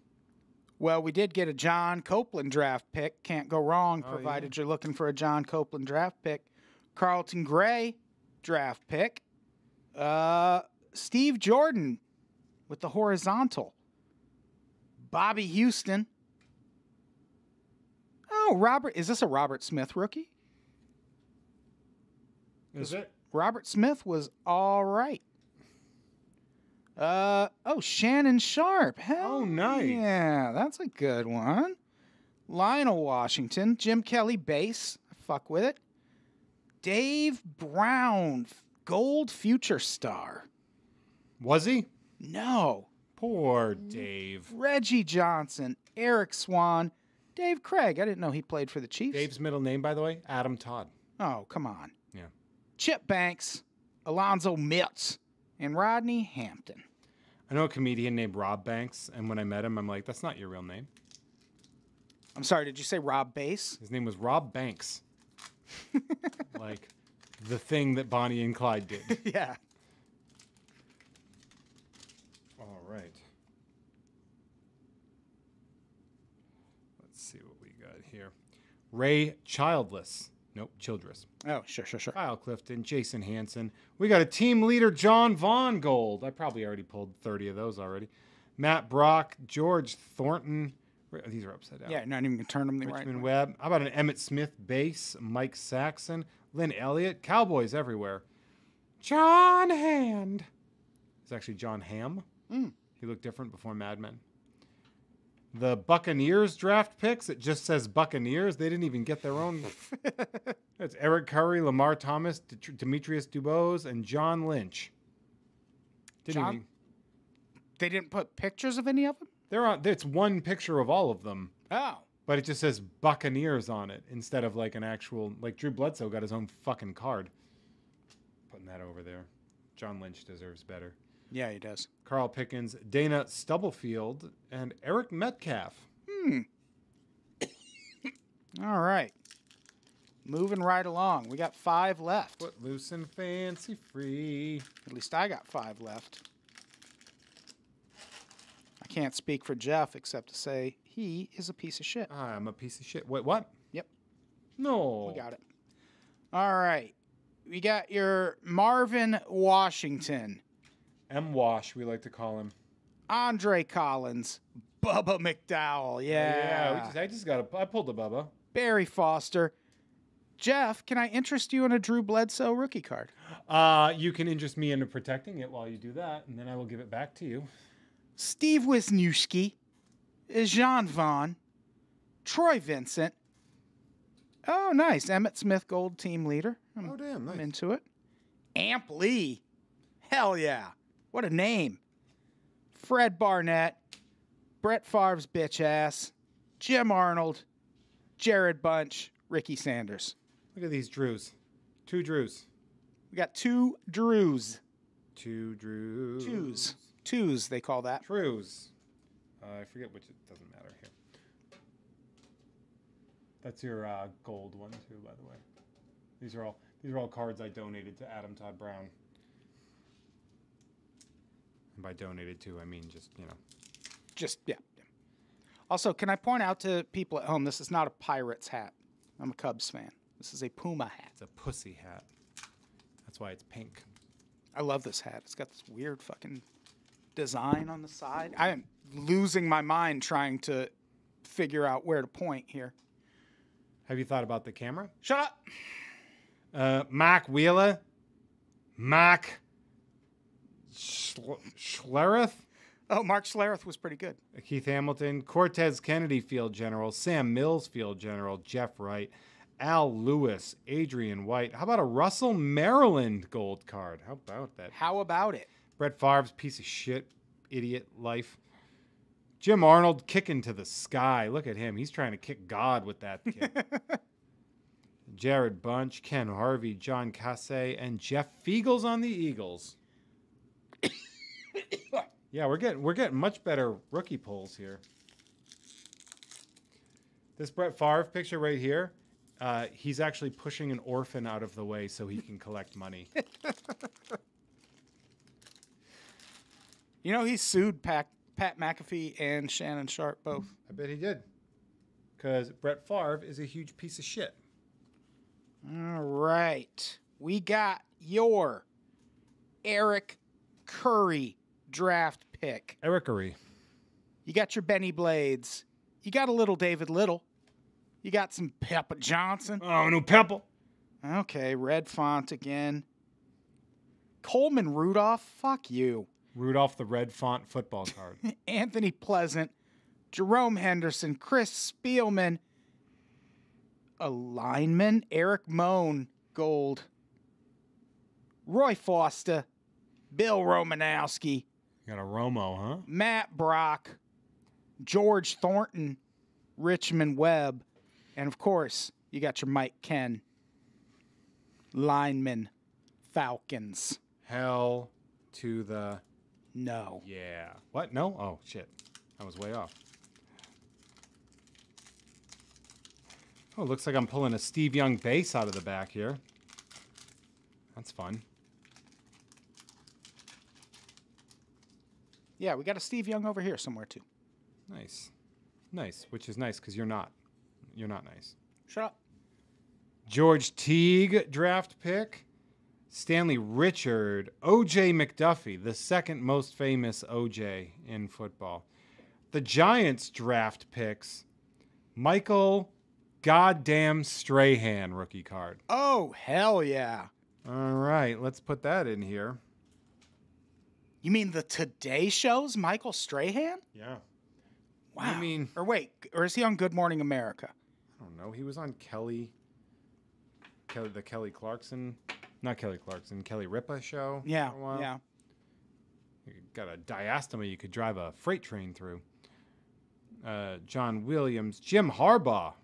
Well, we did get a John Copeland draft pick. Can't go wrong, provided you're looking for a John Copeland draft pick. Carlton Gray draft pick. Steve Jordan with the horizontal. Bobby Houston. Oh, Robert. Is this a Robert Smith rookie? Is it? Robert Smith was all right. Shannon Sharp. Hell, nice. Yeah, that's a good one. Lionel Washington. Jim Kelly base. Fuck with it. Dave Brown. Gold future star. Was he? No. Poor Dave. Reggie Johnson. Eric Swan. Dave Craig. I didn't know he played for the Chiefs. Dave's middle name, by the way, Adam Todd. Oh, come on. Yeah. Chip Banks. Alonzo Mitz. And Rodney Hampton. I know a comedian named Rob Banks, and when I met him, I'm like, that's not your real name. I'm sorry, did you say Rob Bass? His name was Rob Banks. Like the thing that Bonnie and Clyde did. Yeah. All right. Let's see what we got here. Ray Childless. Nope, Childress. Oh, sure. Kyle Clifton, Jason Hansen. We got a team leader, John Vaughn Gold. I probably already pulled 30 of those already. Matt Brock, George Thornton. These are upside down. Yeah, not even going to turn them the Richmond right way. Webb. How about an Emmett Smith base? Mike Saxon. Lynn Elliott. Cowboys everywhere. John Hand. It's actually John Hamm. He looked different before Mad Men. The Buccaneers draft picks. It just says Buccaneers. They didn't even get their own. It's Eric Curry, Lamar Thomas, Demetrius Dubose, and John Lynch. They didn't put pictures of any of them? They're on. It's one picture of all of them. Oh. But it just says Buccaneers on it instead of like an actual, like Drew Bledsoe got his own fucking card. Putting that over there. John Lynch deserves better. Yeah, he does. Carl Pickens, Dana Stubblefield, and Eric Metcalf. All right. Moving right along. We got 5 left. Footloose and fancy free. At least I got 5 left. I can't speak for Jeff except to say he is a piece of shit. I'm a piece of shit. Wait, what? Yep. No. We got it. All right. We got your Marvin Washington, M. Wash, we like to call him. Andre Collins, Bubba McDowell. Yeah. I pulled a Bubba. Barry Foster. Jeff, can I interest you in a Drew Bledsoe rookie card? You can interest me into protecting it while you do that, and then I will give it back to you. Steve Wisniewski, Jean Vaughn, Troy Vincent. Oh, nice. Emmett Smith, gold team leader. Oh, damn, nice. I'm into it. Amp Lee. Hell yeah. What a name. Fred Barnett, Brett Favre's bitch ass, Jim Arnold, Jared Bunch, Ricky Sanders. Look at these Drews. 2 Drews. We got 2 Drews. 2 Drews. Twos, they call that. Drews. I forget which. It doesn't matter here. That's your gold one too, by the way. These are all cards I donated to Adam Todd Brown. And by donated to, I mean just, Yeah. Also, can I point out to people at home, this is not a Pirates hat. I'm a Cubs fan. This is a Puma hat. It's a pussy hat. That's why it's pink. I love this hat. It's got this weird fucking design on the side. I am losing my mind trying to figure out where to point here. Have you thought about the camera? Shut up. Mark Wheeler. Mark Schlereth. Oh, Mark Schlereth was pretty good. Keith Hamilton. Cortez Kennedy Field General. Sam Mills Field General. Jeff Wright. Al Lewis. Adrian White. How about a Russell Maryland gold card? How about that? How about it? Brett Favre's piece of shit, idiot life. Jim Arnold kicking to the sky. Look at him. He's trying to kick God with that kick. Jared Bunch, Ken Harvey, John Cassay, and Jeff Fiegels on the Eagles. Yeah, we're getting much better rookie polls here. This Brett Favre picture right here, he's actually pushing an orphan out of the way so he can collect money. You know, he sued Pat McAfee and Shannon Sharp both. I bet he did. Because Brett Favre is a huge piece of shit. All right. We got your Eric Curry draft pick. Erickery. You got your Benny Blades. You got a little David Little. You got some Pepper Johnson. Oh, no Pepper. Okay, red font again. Coleman Rudolph. Fuck you. Rudolph the red font football card. Anthony Pleasant, Jerome Henderson, Chris Spielman, a lineman, Eric Moan, gold, Roy Foster, Bill Romanowski, You got a Romo, huh? Matt Brock, George Thornton, Richmond Webb, and of course, you got your Mike Ken, lineman, Falcons. Hell to the... No. Yeah. What? No? Oh, shit. I was way off. Oh, looks like I'm pulling a Steve Young base out of the back here. That's fun. Yeah, we got a Steve Young over here somewhere, too. Nice. Nice, which is nice because you're not. You're not nice. Shut up. George Teague draft pick. Stanley Richard. O.J. McDuffie, the second most famous O.J. in football. The Giants draft picks. Michael goddamn Strahan rookie card. Oh, hell yeah. All right, let's put that in here. You mean the Today Show's Michael Strahan? Yeah. Wow. You mean... Or is he on Good Morning America? I don't know. He was on Kelly Clarkson... Not Kelly Clarkson, Kelly Ripa show. Yeah, for a while. yeah. You got a diastema you could drive a freight train through. John Williams. Jim Harbaugh.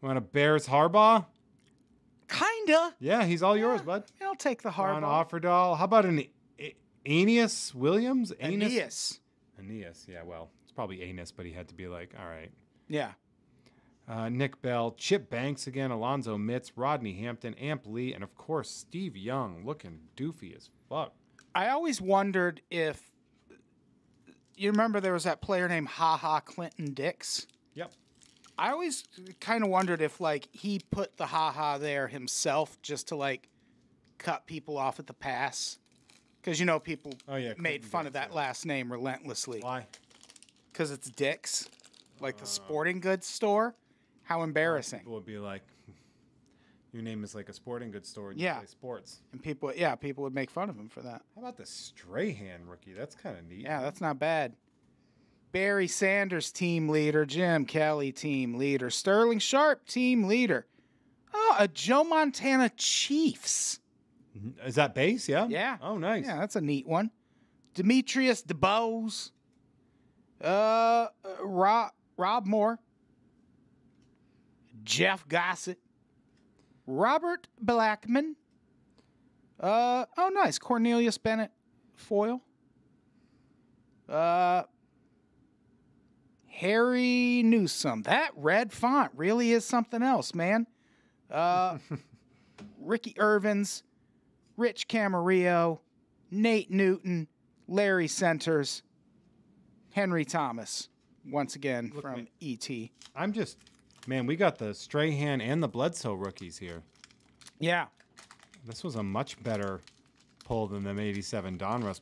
Want a Bears Harbaugh? Kinda. Yeah, he's all yours, bud. I'll take the Ron Harbaugh. Offerdahl. How about an Aeneas Williams? Aeneas. Aeneas, yeah, well, it's probably Aeneas, but he had to be like, all right. Yeah. Nick Bell, Chip Banks again, Alonzo Mitz, Rodney Hampton, Amp Lee, and of course, Steve Young, looking doofy as fuck. I always wondered if you remember there was that player named Ha Ha Clinton Dix. Yep. I always kind of wondered if like he put the Ha Ha there himself just to like cut people off at the pass. Because, you know, people made fun of that last name relentlessly. Why? Because it's Dick's, like the sporting goods store. How embarrassing. People would be like, your name is like a sporting goods store and Yeah. you play sports. And people would make fun of him for that. How about the Strahan rookie? That's kind of neat. Yeah, that's not bad. Barry Sanders, team leader. Jim Kelly, team leader. Sterling Sharp, team leader. Oh, a Joe Montana Chiefs. Is that base? Yeah? Yeah. Oh, nice. Yeah, that's a neat one. Demetrius DeBose. Rob Moore. Jeff Gossett. Robert Blackman. Oh, nice. Cornelius Bennett foil. Harry Newsome. That red font really is something else, man. Ricky Irvins. Rich Camarillo, Nate Newton, Larry Centers, Henry Thomas, once again from E.T. We got the Strahan and the Bledsoe rookies here. Yeah. This was a much better pull than them 87 Donruss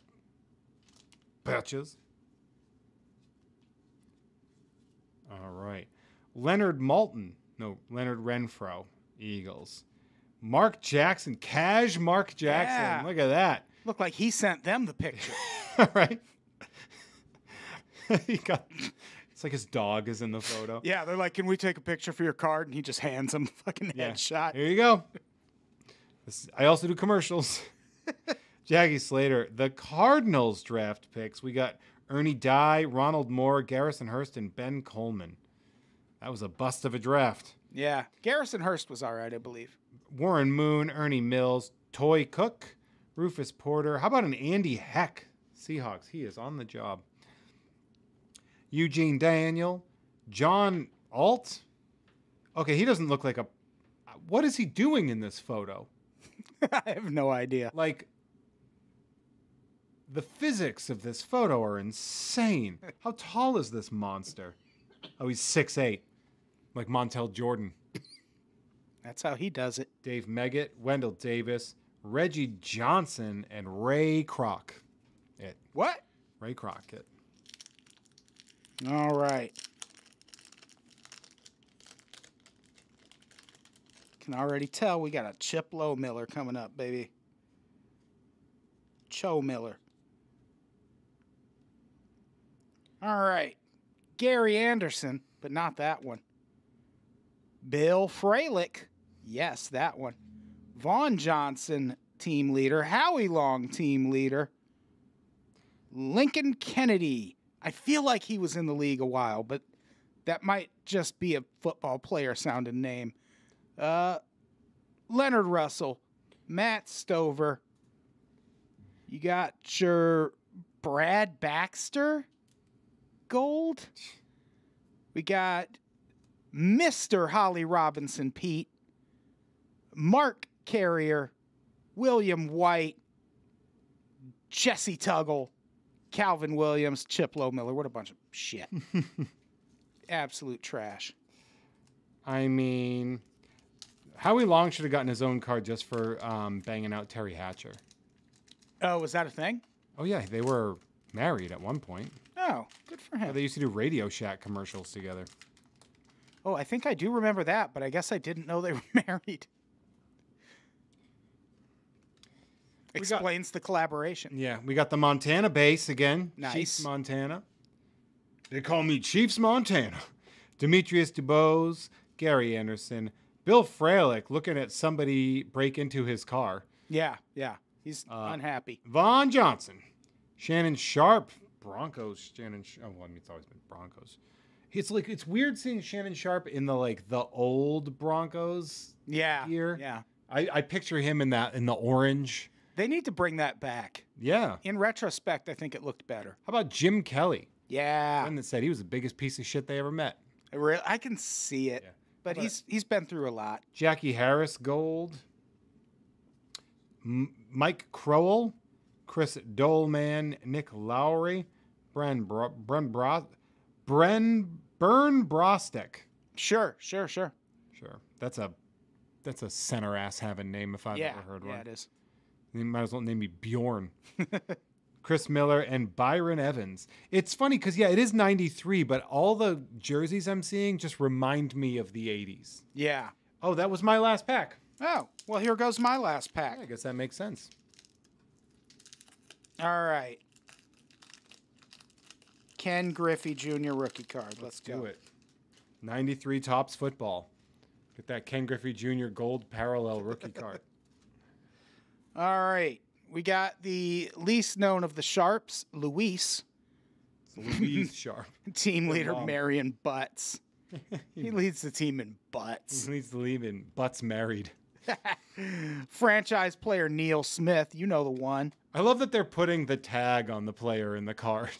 patches. All right. Leonard Renfro, Eagles. Mark Jackson, Mark Jackson. Yeah. Look at that. Looked like he sent them the picture. Right? It's like his dog is in the photo. Yeah, they're like, can we take a picture for your card? And he just hands him fucking headshot. Here you go. I also do commercials. Jaggy Slater, the Cardinals draft picks. We got Ernie Dye, Ronald Moore, Garrison Hurst, and Ben Coleman. That was a bust of a draft. Yeah. Garrison Hurst was all right, I believe. Warren Moon, Ernie Mills, Toy Cook, Rufus Porter. How about an Andy Heck? Seahawks. He is on the job. Eugene Daniel, John Alt. Okay, he doesn't look like a... What is he doing in this photo? I have no idea. Like, the physics of this photo are insane. How tall is this monster? Oh, he's 6'8", like Montel Jordan. That's how he does it. Dave Meggett, Wendell Davis, Reggie Johnson, and Ray Kroc. What? Ray Crockett. All right. Can already tell we got a Chip Low Miller coming up, baby. Cho Miller. All right. Gary Anderson, but not that one. Bill Fralick. Yes, that one. Vaughn Johnson, team leader. Howie Long, team leader. Lincoln Kennedy. I feel like he was in the league a while, but that might just be a football player sounding name. Leonard Russell. Matt Stover. You got your Brad Baxter gold. We got Mr. Holly Robinson Pete. Mark Carrier. William White. Jesse Tuggle. Calvin Williams. Chip Low Miller. What a bunch of shit. Absolute trash. I mean, Howie Long should have gotten his own card just for banging out Terry Hatcher. Oh, was that a thing? Oh, yeah. They were married at one point. Oh, good for him. They used to do Radio Shack commercials together. Oh, I think I do remember that, but I guess I didn't know they were married. Explains the collaboration. Yeah, we got the Montana base again. Nice. Chiefs Montana. They call me Chiefs Montana. Demetrius DuBose, Gary Anderson, Bill Fralick looking at somebody break into his car. Yeah. He's unhappy. Vaughn Johnson, Shannon Sharp, Broncos. It's always been Broncos. It's weird seeing Shannon Sharp in the old Broncos Yeah. gear. Yeah. I picture him in the orange. They need to bring that back. Yeah. In retrospect, I think it looked better. How about Jim Kelly? Yeah. One that said he was the biggest piece of shit they ever met. I can see it. Yeah. But he's been through a lot. Jackie Harris gold. Mike Crowell, Chris Doleman, Nick Lowry, Bern Brostek. Sure. Sure. That's a center ass having name if I've ever heard one. Yeah, it is. You might as well name me Bjorn. Chris Miller and Byron Evans. It's funny because, it is 93, but all the jerseys I'm seeing just remind me of the 80s. Yeah. Oh, that was my last pack. Oh, well, here goes my last pack. I guess that makes sense. All right. Ken Griffey Jr. rookie card. Let's go. Do it. 93 Topps football. Get that Ken Griffey Jr. gold parallel rookie card. All right. We got the least known of the Sharps, Luis. Louise Sharp. Team Good leader mom. Marion Butts. He leads the team in butts. He needs to leave in butts married. Franchise player Neil Smith. You know the one. I love that they're putting the tag on the player in the card.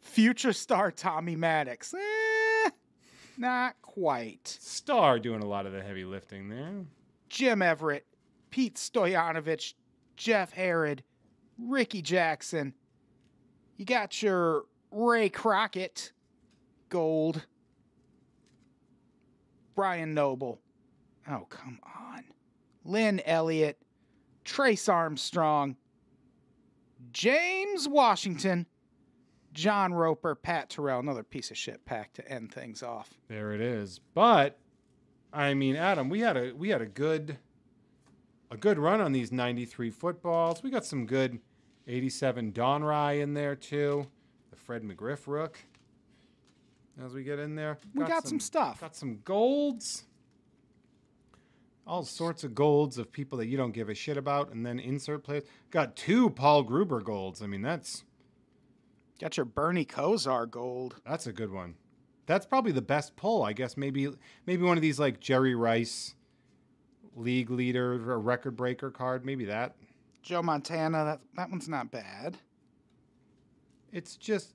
Future star Tommy Maddox. Not quite. Star doing a lot of the heavy lifting there. Jim Everett, Pete Stoyanovich, Jeff Herod, Ricky Jackson. You got your Ray Crockett, gold. Brian Noble. Oh, come on. Lynn Elliott, Trace Armstrong, James Washington, John Roper, Pat Terrell. Another piece of shit pack to end things off. There it is. But I mean, Adam, we had a good run on these 93 footballs. We got some good 87 Donruss in there too. The Fred McGriff rook. As we get in there, We got some stuff. Got some golds. All sorts of golds of people that you don't give a shit about, and then insert players. Got 2 Paul Gruber golds. I mean, that's Got your Bernie Kosar gold. a good one. That's probably the best pull, I guess. Maybe one of these like Jerry Rice league leader or record breaker card. Maybe that. Joe Montana. That one's not bad. It's just,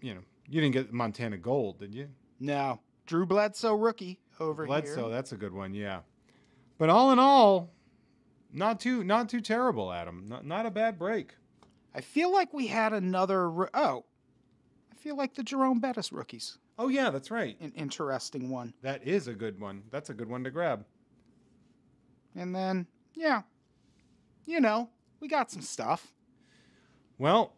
you didn't get Montana gold, did you? No. Drew Bledsoe rookie over Bledsoe, here. that's a good one, yeah. But all in all, not too terrible, Adam. Not a bad break. I feel like we had another. I feel like the Jerome Bettis rookies. Oh yeah, that's right. An interesting one. That is a good one. That's a good one to grab. And then, we got some stuff. Well,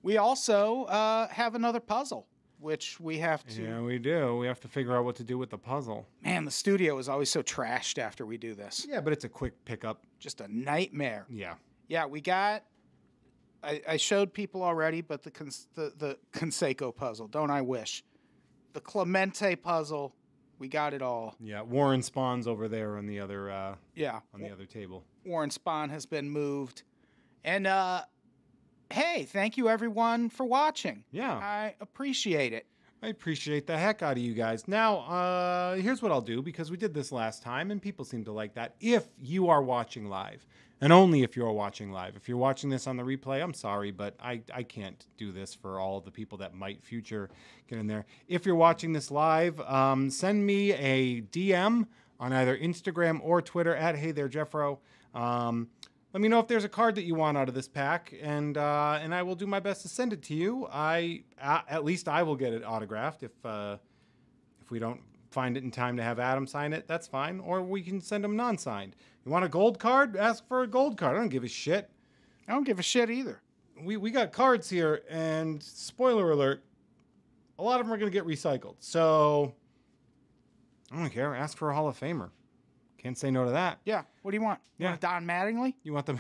We also have another puzzle, which we have to. yeah, we do. We have to figure out what to do with the puzzle. Man, the studio is always so trashed after we do this. Yeah, but it's a quick pickup. Just a nightmare. Yeah. Yeah, we got. I showed people already, but the Conseco puzzle. Don't I wish? The Clemente puzzle. We got it all. Yeah, Warren Spawn's over there on the other Yeah. on the other table. Warren Spahn has been moved. And hey, thank you everyone for watching. Yeah. I appreciate it. I appreciate the heck out of you guys. Now, here's what I'll do, because we did this last time and people seem to like that. If you are watching live, and only if you're watching live. If you're watching this on the replay, I'm sorry, but I can't do this for all the people that might future get in there. If you're watching this live, send me a DM on either Instagram or Twitter at Hey There Jeffro. Let me know if there's a card that you want out of this pack, and I will do my best to send it to you. At least I will get it autographed. If we don't find it in time to have Adam sign it, that's fine. Or we can send him non-signed. You want a gold card? Ask for a gold card. I don't give a shit. I don't give a shit either. We got cards here, and spoiler alert, a lot of them are going to get recycled. So I don't care. Ask for a Hall of Famer. Can't say no to that. Yeah. What do you want? You Yeah. want Don Mattingly? You want them?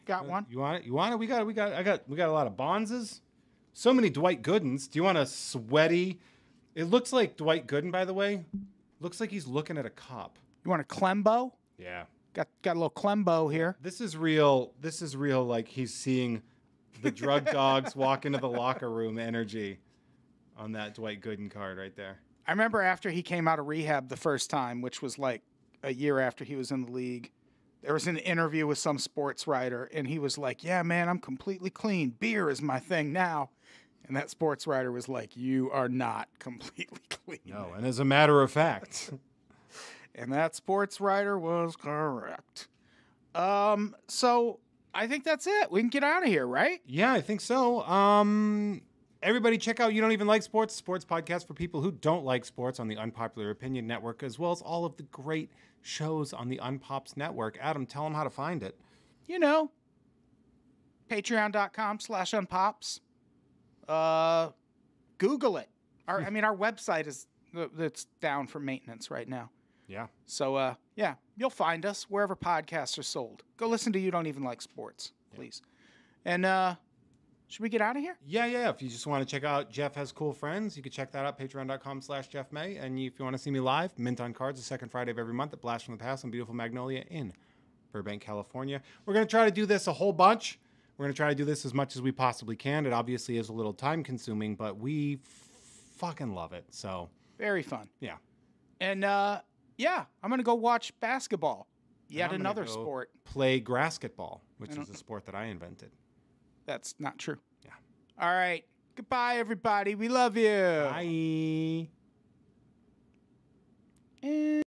Got one? You want it? You want it? We got a lot of Bonzes. So many Dwight Goodens. Do you want a sweaty? It looks like Dwight Gooden, by the way. Looks like he's looking at a cop. You want a Clembo? Yeah. Got a little Clembo here. This is real. This is real. Like he's seeing The drug dogs walk into the locker room energy on that Dwight Gooden card right there. I remember after he came out of rehab the first time, which was like a year after he was in the league, there was an interview with some sports writer, and he was like, yeah, man, I'm completely clean. Beer is my thing now. And that sports writer was like, you are not completely clean. No, and as a matter of fact. And that sports writer was correct. So I think that's it. We can get out of here, right? Yeah, I think so. Everybody check out You Don't Even Like Sports, sports podcast for people who don't like sports on the Unpopular Opinion Network, as well as all of the great shows on the Unpops Network. Adam, tell them how to find it. You know, patreon.com/unpops. Google it. Our website it's down for maintenance right now. Yeah. So, yeah, you'll find us wherever podcasts are sold. Go listen to You Don't Even Like Sports, please. And, should we get out of here? Yeah. If you just want to check out Jeff Has Cool Friends, you can check that out, patreon.com/JeffMay. And if you want to see me live, Mint on Cards, the second Friday of every month at Blast from the Past on beautiful Magnolia in Burbank, California. We're going to try to do this a whole bunch. We're going to try to do this as much as we possibly can. It obviously is a little time consuming, but we fucking love it. So very fun. Yeah. And, yeah, I'm going to go watch basketball. Yet another sport. Play grasketball, which is a sport that I invented. That's not true. Yeah. All right. Goodbye, everybody. We love you. Bye. And